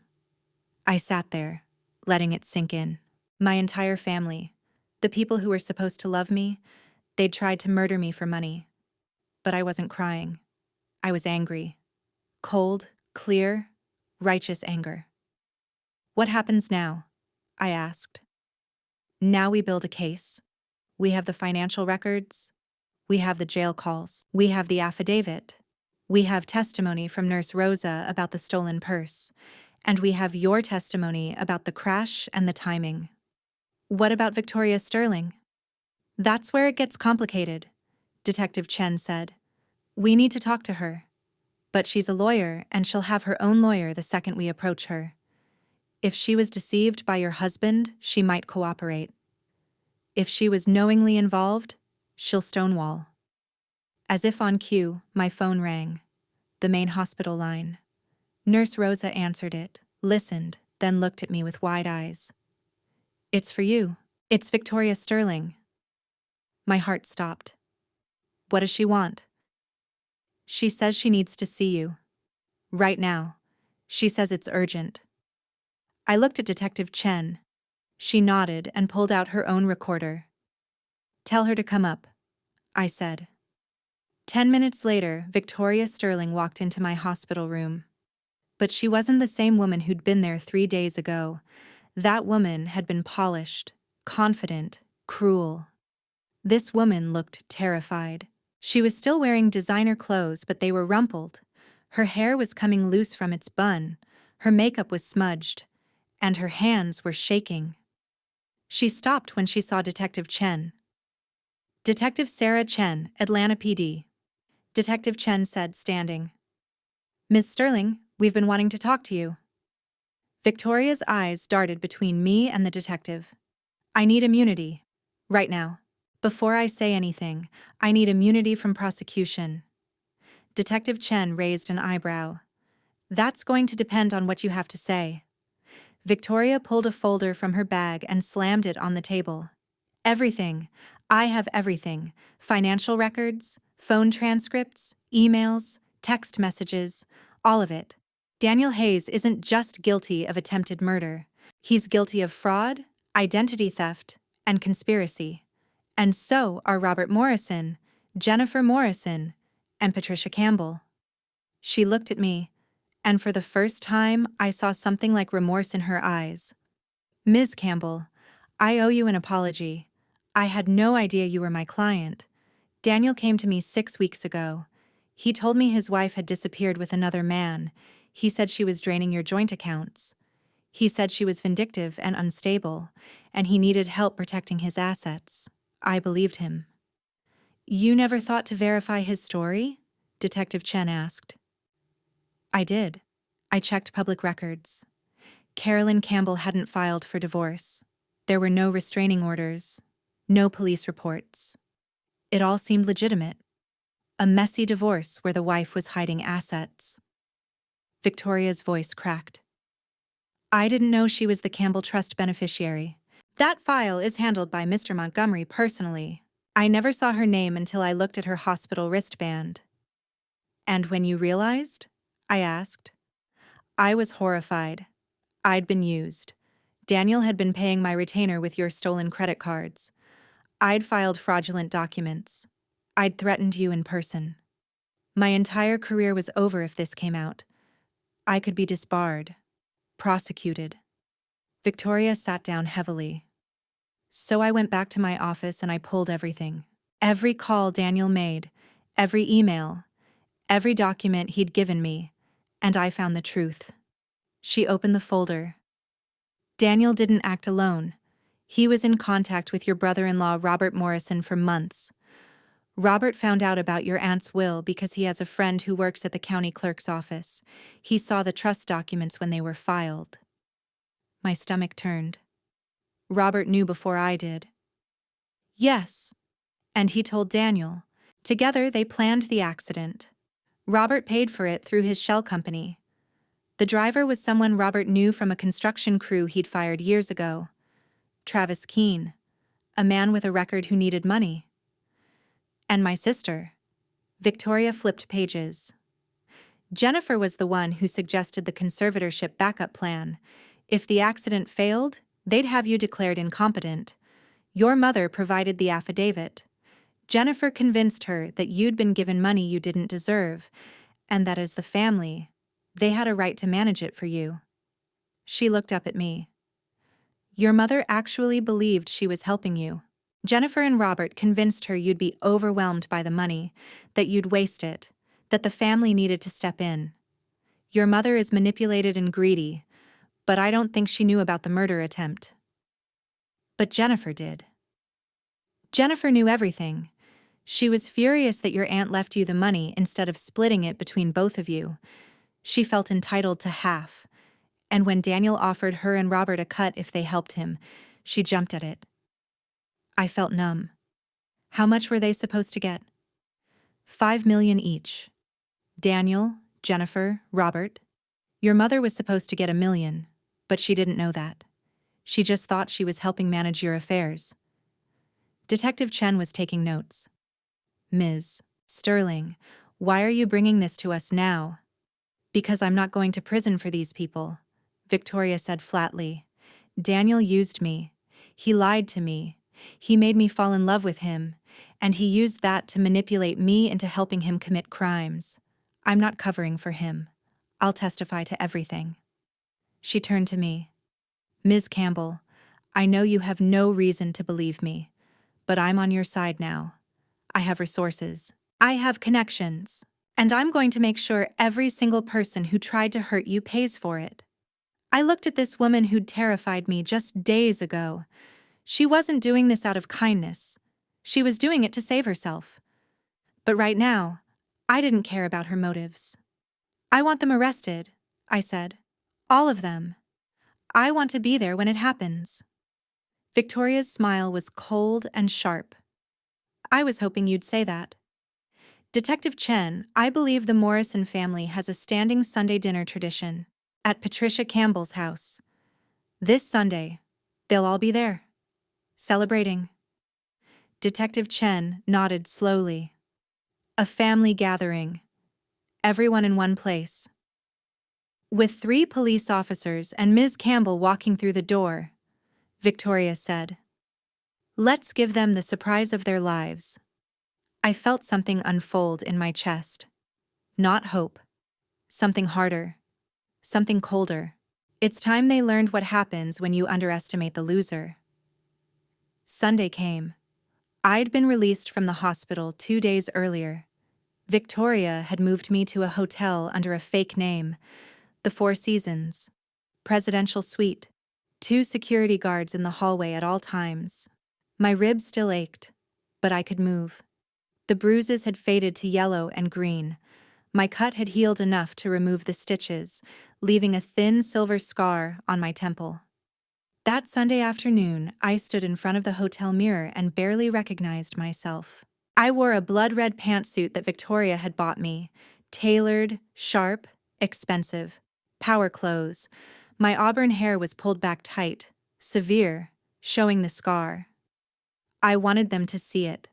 I sat there, letting it sink in. My entire family, the people who were supposed to love me, they'd tried to murder me for money. But I wasn't crying. I was angry. Cold, clear, righteous anger. What happens now? I asked. Now we build a case. We have the financial records. We have the jail calls. We have the affidavit. We have testimony from Nurse Rosa about the stolen purse. And we have your testimony about the crash and the timing. What about Victoria Sterling? That's where it gets complicated, Detective Chen said. We need to talk to her. But she's a lawyer, and she'll have her own lawyer the second we approach her. If she was deceived by your husband, she might cooperate. If she was knowingly involved, she'll stonewall. As if on cue, my phone rang. The main hospital line. Nurse Rosa answered it, listened, then looked at me with wide eyes. It's for you. It's Victoria Sterling. My heart stopped. What does she want? She says she needs to see you. Right now. She says it's urgent. I looked at Detective Chen. She nodded and pulled out her own recorder. Tell her to come up, I said. 10 minutes later, Victoria Sterling walked into my hospital room. But she wasn't the same woman who'd been there 3 days ago. That woman had been polished, confident, cruel. This woman looked terrified. She was still wearing designer clothes, but they were rumpled. Her hair was coming loose from its bun. Her makeup was smudged. And her hands were shaking. She stopped when she saw Detective Chen. Detective Sarah Chen, Atlanta PD. Detective Chen said, standing. Ms. Sterling, we've been wanting to talk to you. Victoria's eyes darted between me and the detective. I need immunity. Right now. Before I say anything, I need immunity from prosecution. Detective Chen raised an eyebrow. That's going to depend on what you have to say. Victoria pulled a folder from her bag and slammed it on the table. Everything. I have everything. Financial records, phone transcripts, emails, text messages, all of it. Daniel Hayes isn't just guilty of attempted murder. He's guilty of fraud, identity theft, and conspiracy. And so are Robert Morrison, Jennifer Morrison, and Patricia Campbell. She looked at me, and for the first time, I saw something like remorse in her eyes. Ms. Campbell, I owe you an apology. I had no idea you were my client. Daniel came to me 6 weeks ago. He told me his wife had disappeared with another man. He said she was draining your joint accounts. He said she was vindictive and unstable, and he needed help protecting his assets. I believed him. You never thought to verify his story? Detective Chen asked. I did. I checked public records. Carolyn Campbell hadn't filed for divorce. There were no restraining orders, no police reports. It all seemed legitimate. A messy divorce where the wife was hiding assets. Victoria's voice cracked. I didn't know she was the Campbell Trust beneficiary. That file is handled by Mr. Montgomery personally. I never saw her name until I looked at her hospital wristband. "And when you realized?" I asked. I was horrified. I'd been used. Daniel had been paying my retainer with your stolen credit cards. I'd filed fraudulent documents. I'd threatened you in person. My entire career was over if this came out. I could be disbarred, prosecuted. Victoria sat down heavily. So I went back to my office and I pulled everything. Every call Daniel made, every email, every document he'd given me, and I found the truth. She opened the folder. Daniel didn't act alone. He was in contact with your brother-in-law Robert Morrison for months. Robert found out about your aunt's will because he has a friend who works at the county clerk's office. He saw the trust documents when they were filed. My stomach turned. Robert knew before I did. Yes. And he told Daniel. Together they planned the accident. Robert paid for it through his shell company. The driver was someone Robert knew from a construction crew he'd fired years ago. Travis Keene, a man with a record who needed money. And my sister. Victoria flipped pages. Jennifer was the one who suggested the conservatorship backup plan. If the accident failed, they'd have you declared incompetent. Your mother provided the affidavit. Jennifer convinced her that you'd been given money you didn't deserve, and that as the family, they had a right to manage it for you. She looked up at me. Your mother actually believed she was helping you. Jennifer and Robert convinced her you'd be overwhelmed by the money, that you'd waste it, that the family needed to step in. Your mother is manipulated and greedy, but I don't think she knew about the murder attempt. But Jennifer did. Jennifer knew everything. She was furious that your aunt left you the money instead of splitting it between both of you. She felt entitled to half, and when Daniel offered her and Robert a cut if they helped him, she jumped at it. I felt numb. How much were they supposed to get? $5 million each. Daniel, Jennifer, Robert. Your mother was supposed to get $1 million, but she didn't know that. She just thought she was helping manage your affairs. Detective Chen was taking notes. Ms. Sterling, why are you bringing this to us now? Because I'm not going to prison for these people, Victoria said flatly. Daniel used me. He lied to me. He made me fall in love with him, and he used that to manipulate me into helping him commit crimes. I'm not covering for him. I'll testify to everything. She turned to me. Ms. Campbell, I know you have no reason to believe me, but I'm on your side now. I have resources. I have connections. And I'm going to make sure every single person who tried to hurt you pays for it. I looked at this woman who'd terrified me just days ago. She wasn't doing this out of kindness. She was doing it to save herself. But right now, I didn't care about her motives. I want them arrested, I said. All of them. I want to be there when it happens. Victoria's smile was cold and sharp. I was hoping you'd say that. Detective Chen, I believe the Morrison family has a standing Sunday dinner tradition at Patricia Campbell's house. This Sunday, they'll all be there, celebrating. Detective Chen nodded slowly. A family gathering. Everyone in one place. With 3 police officers and Ms. Campbell walking through the door, Victoria said. Let's give them the surprise of their lives. I felt something unfold in my chest. Not hope. Something harder. Something colder. It's time they learned what happens when you underestimate the loser. Sunday came. I'd been released from the hospital 2 days earlier. Victoria had moved me to a hotel under a fake name, the Four Seasons. Presidential suite. 2 security guards in the hallway at all times. My ribs still ached, but I could move. The bruises had faded to yellow and green. My cut had healed enough to remove the stitches, leaving a thin silver scar on my temple. That Sunday afternoon, I stood in front of the hotel mirror and barely recognized myself. I wore a blood-red pantsuit that Victoria had bought me. Tailored, sharp, expensive. Power clothes. My auburn hair was pulled back tight, severe, showing the scar. I wanted them to see it.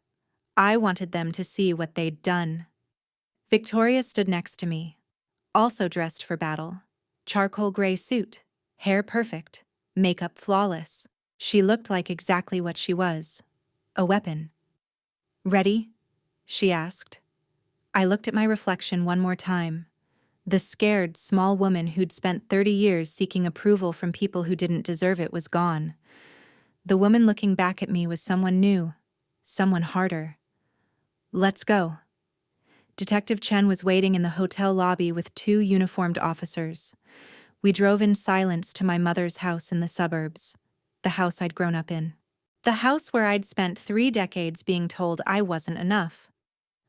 I wanted them to see what they'd done. Victoria stood next to me, also dressed for battle. Charcoal gray suit, hair perfect, makeup flawless. She looked like exactly what she was, a weapon. "Ready?" she asked. I looked at my reflection one more time. The scared, small woman who'd spent 30 years seeking approval from people who didn't deserve it was gone. The woman looking back at me was someone new, someone harder. "Let's go." Detective Chen was waiting in the hotel lobby with 2 uniformed officers. We drove in silence to my mother's house in the suburbs, the house I'd grown up in. The house where I'd spent 3 decades being told I wasn't enough.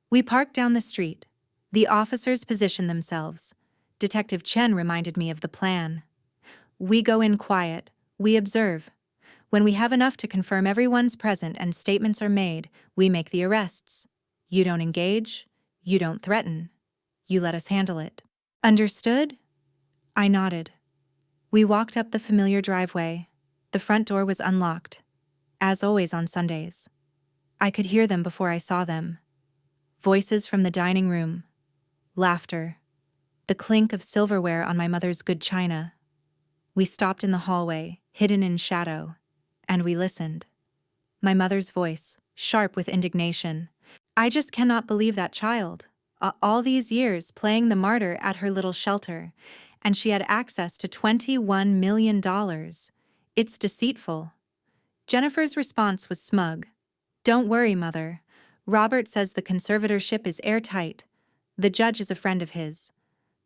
We parked down the street. The officers positioned themselves. Detective Chen reminded me of the plan. We go in quiet, we observe. When we have enough to confirm everyone's present and statements are made, we make the arrests. You don't engage, you don't threaten. You let us handle it. Understood? I nodded. We walked up the familiar driveway. The front door was unlocked, as always on Sundays. I could hear them before I saw them. Voices from the dining room. Laughter. The clink of silverware on my mother's good china. We stopped in the hallway, hidden in shadow, and we listened. My mother's voice, sharp with indignation. "I just cannot believe that child. All these years playing the martyr at her little shelter, and she had access to $21 million. It's deceitful." Jennifer's response was smug. "Don't worry, Mother. Robert says the conservatorship is airtight. The judge is a friend of his.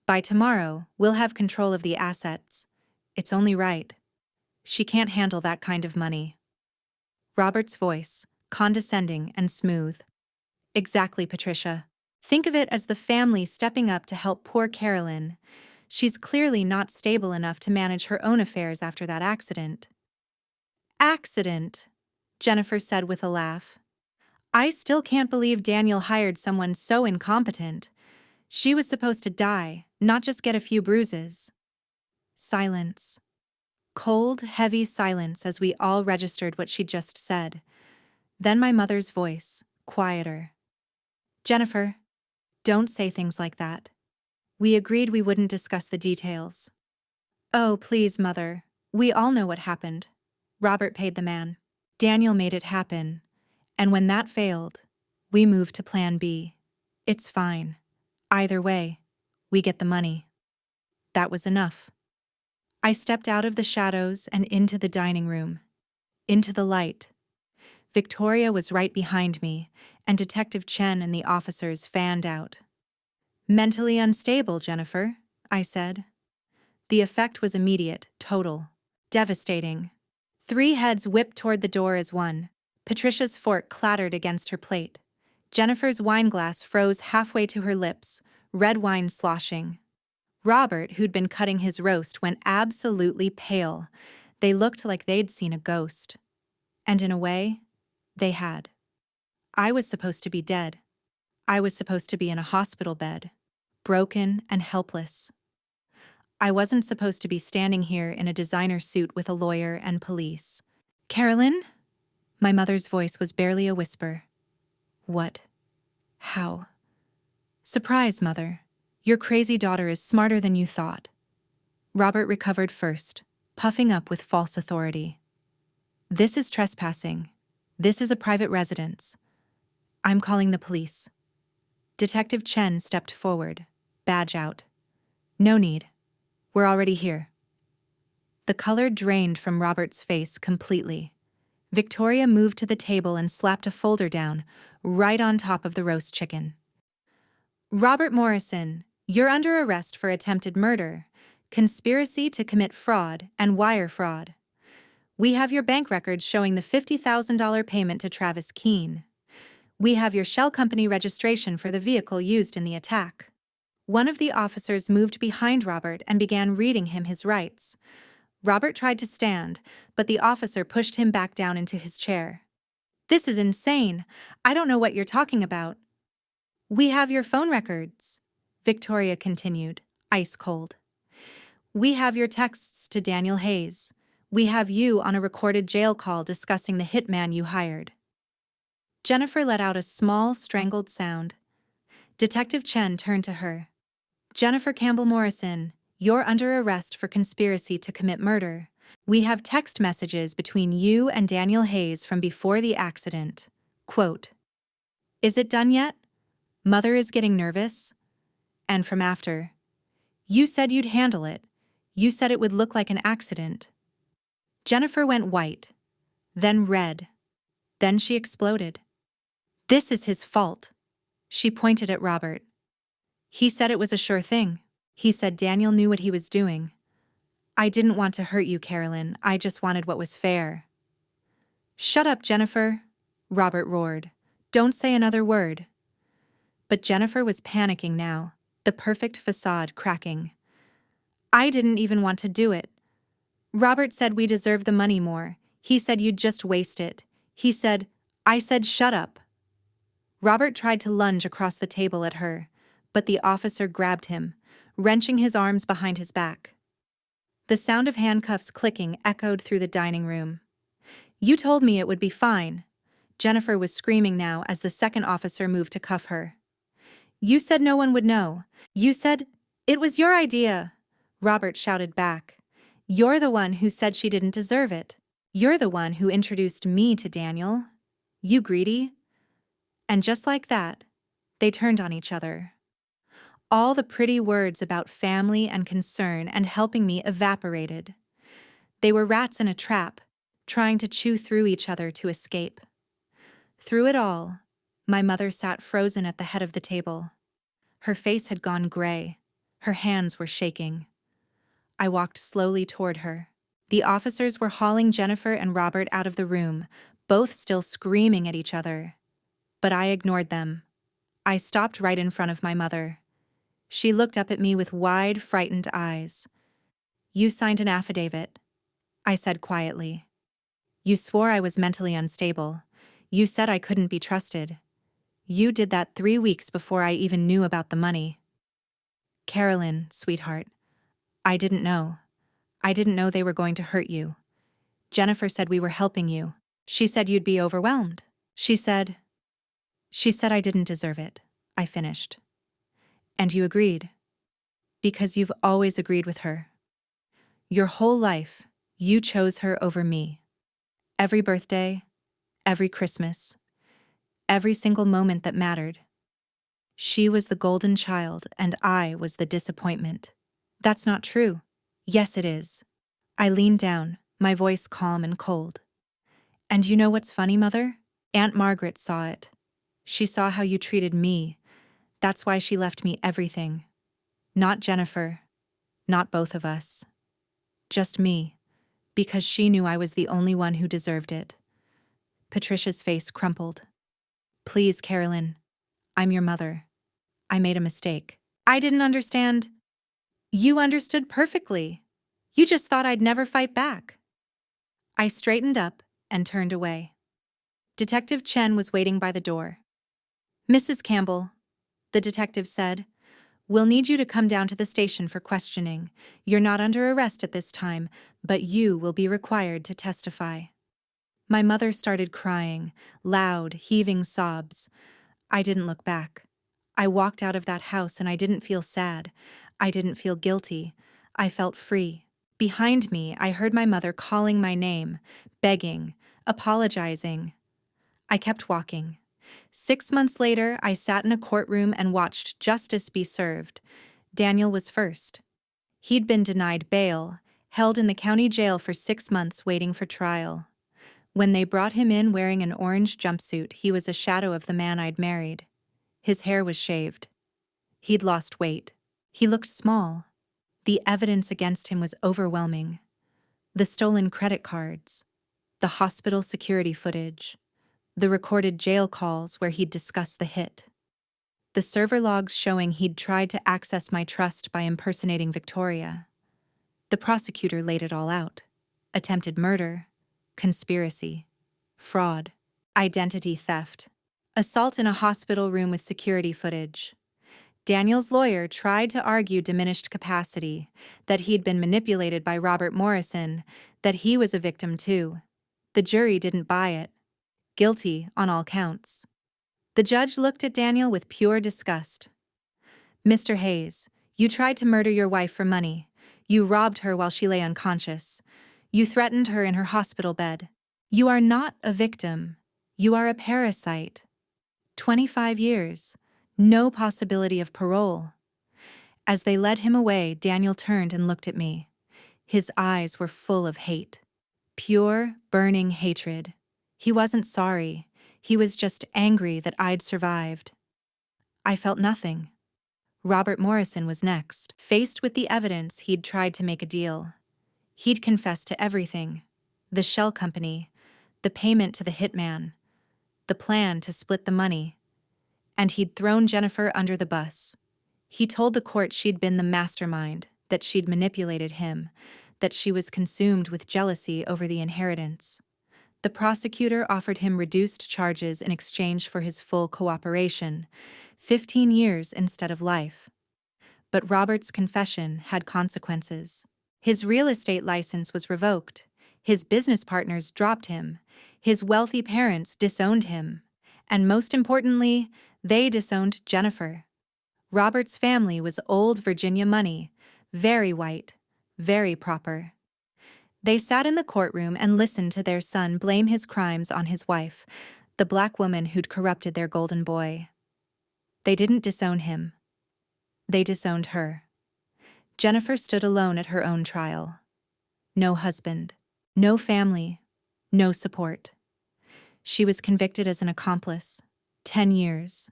By tomorrow, we'll have control of the assets. It's only right. She can't handle that kind of money." Robert's voice, condescending and smooth. "Exactly, Patricia. Think of it as the family stepping up to help poor Carolyn. She's clearly not stable enough to manage her own affairs after that accident." "Accident," Jennifer said with a laugh. "I still can't believe Daniel hired someone so incompetent. She was supposed to die, not just get a few bruises." Silence. Cold, heavy silence as we all registered what she'd just said. Then my mother's voice, quieter. "Jennifer, don't say things like that. We agreed we wouldn't discuss the details." "Oh, please, Mother. We all know what happened. Robert paid the man. Daniel made it happen. And when that failed, we moved to Plan B. It's fine. Either way, we get the money." That was enough. I stepped out of the shadows and into the dining room. Into the light. Victoria was right behind me, and Detective Chen and the officers fanned out. "Mentally unstable, Jennifer," I said. The effect was immediate, total, devastating. 3 heads whipped toward the door as one. Patricia's fork clattered against her plate. Jennifer's wineglass froze halfway to her lips, red wine sloshing. Robert, who'd been cutting his roast, went absolutely pale. They looked like they'd seen a ghost. And in a way, they had. I was supposed to be dead. I was supposed to be in a hospital bed, broken and helpless. I wasn't supposed to be standing here in a designer suit with a lawyer and police. "Carolyn?" My mother's voice was barely a whisper. "What? How?" "Surprise, Mother. Your crazy daughter is smarter than you thought." Robert recovered first, puffing up with false authority. "This is trespassing. This is a private residence. I'm calling the police." Detective Chen stepped forward, badge out. "No need. We're already here." The color drained from Robert's face completely. Victoria moved to the table and slapped a folder down, right on top of the roast chicken. "Robert Morrison, you're under arrest for attempted murder, conspiracy to commit fraud, and wire fraud. We have your bank records showing the $50,000 payment to Travis Keene. We have your shell company registration for the vehicle used in the attack." One of the officers moved behind Robert and began reading him his rights. Robert tried to stand, but the officer pushed him back down into his chair. "This is insane. I don't know what you're talking about." "We have your phone records," Victoria continued, ice cold. "We have your texts to Daniel Hayes. We have you on a recorded jail call discussing the hitman you hired." Jennifer let out a small, strangled sound. Detective Chen turned to her. Jennifer Campbell Morrison, you're under arrest for conspiracy to commit murder. We have text messages between you and Daniel Hayes from before the accident. Quote, "Is it done yet? Mother is getting nervous." And from after, "You said you'd handle it. You said it would look like an accident." Jennifer went white, then red. Then she exploded. "This is his fault." She pointed at Robert. "He said it was a sure thing. He said Daniel knew what he was doing. I didn't want to hurt you, Carolyn. I just wanted what was fair." "Shut up, Jennifer," Robert roared. "Don't say another word." But Jennifer was panicking now, the perfect facade cracking. "I didn't even want to do it. Robert said we deserved the money more. He said you'd just waste it. I said shut up." Robert tried to lunge across the table at her, but the officer grabbed him, wrenching his arms behind his back. The sound of handcuffs clicking echoed through the dining room. "You told me it would be fine." Jennifer was screaming now as the second officer moved to cuff her. "You said no one would know. You said it was your idea," Robert shouted back. "You're the one who said she didn't deserve it. You're the one who introduced me to Daniel. You greedy." And just like that, they turned on each other. All the pretty words about family and concern and helping me evaporated. They were rats in a trap, trying to chew through each other to escape. Through it all, my mother sat frozen at the head of the table. Her face had gone gray. Her hands were shaking. I walked slowly toward her. The officers were hauling Jennifer and Robert out of the room, both still screaming at each other. But I ignored them. I stopped right in front of my mother. She looked up at me with wide, frightened eyes. "You signed an affidavit," I said quietly. "You swore I was mentally unstable. You said I couldn't be trusted. You did that 3 weeks before I even knew about the money." "Carolyn, sweetheart, I didn't know. I didn't know they were going to hurt you. Jennifer said we were helping you. She said you'd be overwhelmed. She said I didn't deserve it," I finished. "And you agreed. Because you've always agreed with her. Your whole life, you chose her over me. Every birthday, every Christmas, every single moment that mattered. She was the golden child and I was the disappointment." "That's not true." "Yes, it is." I leaned down, my voice calm and cold. "And you know what's funny, Mother? Aunt Margaret saw it. She saw how you treated me. That's why she left me everything. Not Jennifer. Not both of us. Just me. Because she knew I was the only one who deserved it." Patricia's face crumpled. "Please, Carolyn. I'm your mother. I made a mistake." "I didn't understand." "You understood perfectly. You just thought I'd never fight back." I straightened up and turned away. Detective Chen was waiting by the door. "Mrs. Campbell," the detective said, "we'll need you to come down to the station for questioning. You're not under arrest at this time, but you will be required to testify." My mother started crying, loud, heaving sobs. I didn't look back. I walked out of that house and I didn't feel sad. I didn't feel guilty. I felt free. Behind me, I heard my mother calling my name, begging, apologizing. I kept walking. 6 months later, I sat in a courtroom and watched justice be served. Daniel was first. He'd been denied bail, held in the county jail for 6 months waiting for trial. When they brought him in wearing an orange jumpsuit, he was a shadow of the man I'd married. His hair was shaved. He'd lost weight. He looked small. The evidence against him was overwhelming. The stolen credit cards, the hospital security footage, the recorded jail calls where he'd discussed the hit, the server logs showing he'd tried to access my trust by impersonating Victoria. The prosecutor laid it all out. Attempted murder, conspiracy, fraud, identity theft, assault in a hospital room with security footage. Daniel's lawyer tried to argue diminished capacity, that he'd been manipulated by Robert Morrison, that he was a victim too. The jury didn't buy it. Guilty on all counts. The judge looked at Daniel with pure disgust. "Mr. Hayes, you tried to murder your wife for money. You robbed her while she lay unconscious. You threatened her in her hospital bed. You are not a victim. You are a parasite. 25 years. No possibility of parole." As they led him away, Daniel turned and looked at me. His eyes were full of hate. Pure, burning hatred. He wasn't sorry. He was just angry that I'd survived. I felt nothing. Robert Morrison was next. Faced with the evidence, he'd tried to make a deal. He'd confessed to everything. The shell company, the payment to the hitman, the plan to split the money. And he'd thrown Jennifer under the bus. He told the court she'd been the mastermind, that she'd manipulated him, that she was consumed with jealousy over the inheritance. The prosecutor offered him reduced charges in exchange for his full cooperation, 15 years instead of life. But Robert's confession had consequences. His real estate license was revoked. His business partners dropped him. His wealthy parents disowned him. And most importantly, they disowned Jennifer. Robert's family was old Virginia money, very white, very proper. They sat in the courtroom and listened to their son blame his crimes on his wife, the black woman who'd corrupted their golden boy. They didn't disown him. They disowned her. Jennifer stood alone at her own trial. No husband, no family, no support. She was convicted as an accomplice. 10 years.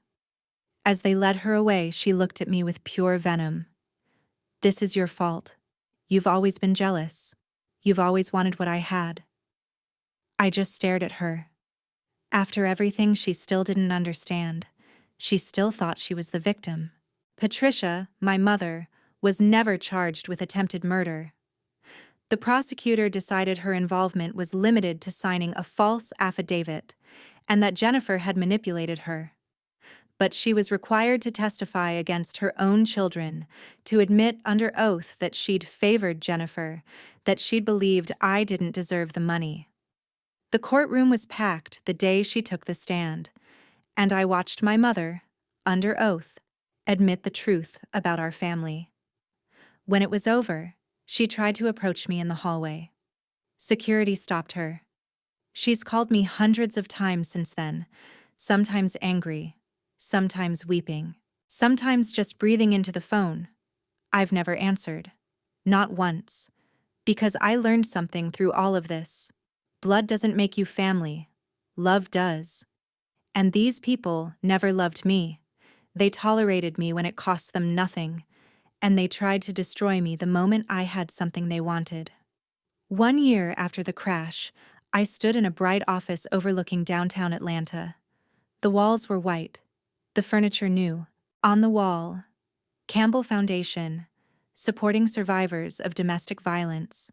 As they led her away, she looked at me with pure venom. "This is your fault. You've always been jealous. You've always wanted what I had." I just stared at her. After everything, she still didn't understand. She still thought she was the victim. Patricia, my mother, was never charged with attempted murder. The prosecutor decided her involvement was limited to signing a false affidavit and that Jennifer had manipulated her. But she was required to testify against her own children, to admit under oath that she'd favored Jennifer, that she'd believed I didn't deserve the money. The courtroom was packed the day she took the stand, and I watched my mother, under oath, admit the truth about our family. When it was over, she tried to approach me in the hallway. Security stopped her. She's called me hundreds of times since then, sometimes angry, sometimes weeping, sometimes just breathing into the phone. I've never answered. Not once. Because I learned something through all of this. Blood doesn't make you family. Love does. And these people never loved me. They tolerated me when it cost them nothing, and they tried to destroy me the moment I had something they wanted. 1 year after the crash, I stood in a bright office overlooking downtown Atlanta. The walls were white. The furniture new. On the wall, Campbell Foundation, supporting survivors of domestic violence.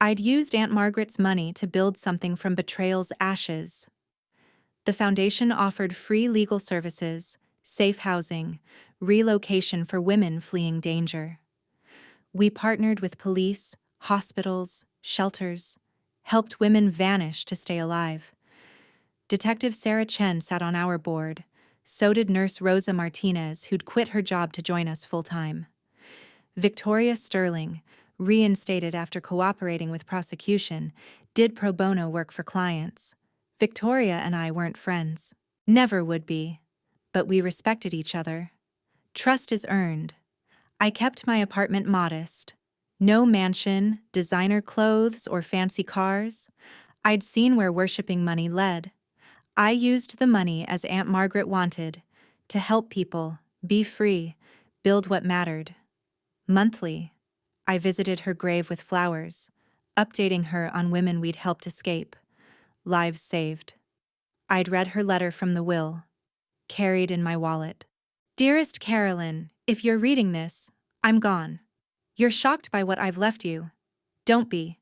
I'd used Aunt Margaret's money to build something from betrayal's ashes. The foundation offered free legal services, safe housing, relocation for women fleeing danger. We partnered with police, hospitals, shelters, helped women vanish to stay alive. Detective Sarah Chen sat on our board. So did Nurse Rosa Martinez, who'd quit her job to join us full-time. Victoria Sterling, reinstated after cooperating with prosecution, did pro bono work for clients. Victoria and I weren't friends. Never would be. But we respected each other. Trust is earned. I kept my apartment modest. No mansion, designer clothes, or fancy cars. I'd seen where worshiping money led. I used the money as Aunt Margaret wanted, to help people, be free, build what mattered. Monthly, I visited her grave with flowers, updating her on women we'd helped escape, lives saved. I'd read her letter from the will, carried in my wallet. "Dearest Carolyn, if you're reading this, I'm gone. You're shocked by what I've left you. Don't be.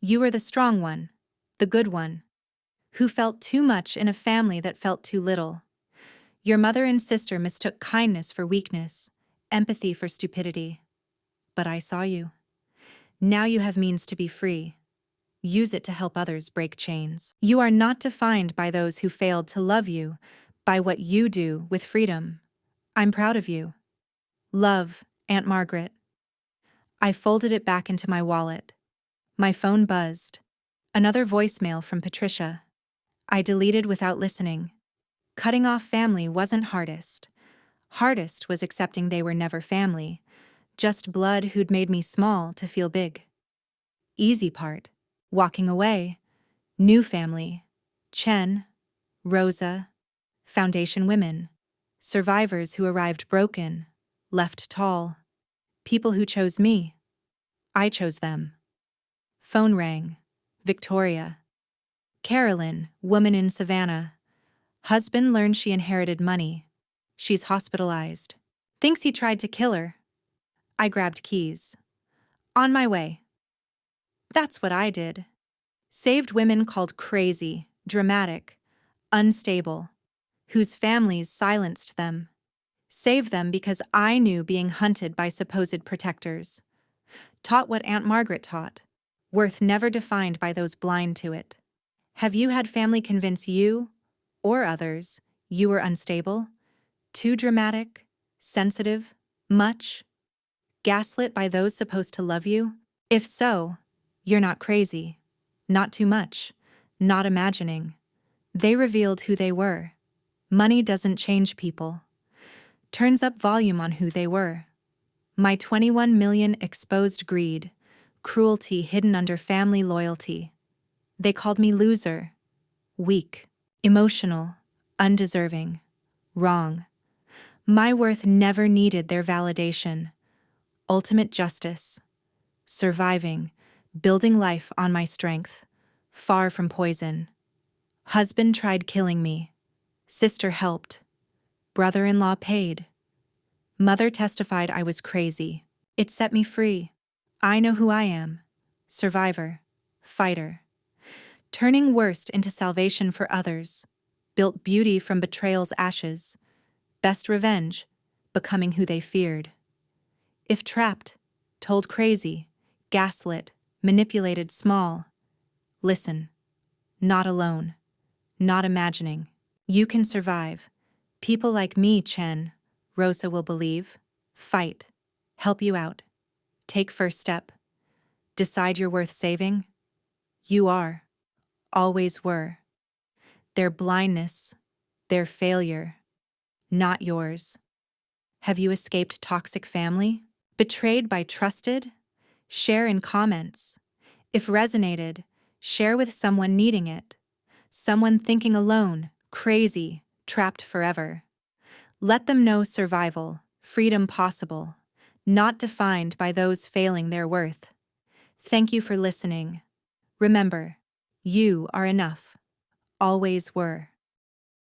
You are the strong one, the good one, who felt too much in a family that felt too little. Your mother and sister mistook kindness for weakness, empathy for stupidity. But I saw you. Now you have means to be free. Use it to help others break chains. You are not defined by those who failed to love you, by what you do with freedom. I'm proud of you. Love, Aunt Margaret. I folded it back into my wallet. My phone buzzed. Another voicemail from Patricia. I deleted without listening. Cutting off family wasn't hardest. Hardest was accepting they were never family, just blood who'd made me small to feel big. Easy part, walking away. New family. Chen, Rosa, Foundation women. Survivors who arrived broken, left tall. People who chose me. I chose them. Phone rang. Victoria. Carolyn, woman in Savannah. Husband learned she inherited money. She's hospitalized. Thinks he tried to kill her. I grabbed keys. On my way. That's what I did. Saved women called crazy, dramatic, unstable, whose families silenced them. Saved them because I knew being hunted by supposed protectors. Taught what Aunt Margaret taught. Worth never defined by those blind to it. Have you had family convince you, or others, you were unstable? Too dramatic? Sensitive? Much? Gaslit by those supposed to love you? If so, you're not crazy. Not too much. Not imagining. They revealed who they were. Money doesn't change people. Turns up volume on who they were. My 21 million exposed greed, cruelty hidden under family loyalty. They called me loser, weak, emotional, undeserving, wrong. My worth never needed their validation. Ultimate justice. Surviving, building life on my strength, far from poison. Husband tried killing me. Sister helped. Brother-in-law paid. Mother testified I was crazy. It set me free. I know who I am. Survivor. Fighter. Turning worst into salvation for others. Built beauty from betrayal's ashes. Best revenge. Becoming who they feared. If trapped, told crazy, gaslit, manipulated small. Listen. Not alone. Not imagining. You can survive. People like me, Chen, Rosa will believe. Fight. Help you out. Take first step. Decide you're worth saving. You are. Always were. Their blindness. Their failure. Not yours. Have you escaped toxic family? Betrayed by trusted? Share in comments. If resonated, share with someone needing it. Someone thinking alone, crazy, trapped forever. Let them know survival, freedom possible, not defined by those failing their worth. Thank you for listening. Remember, you are enough. Always were.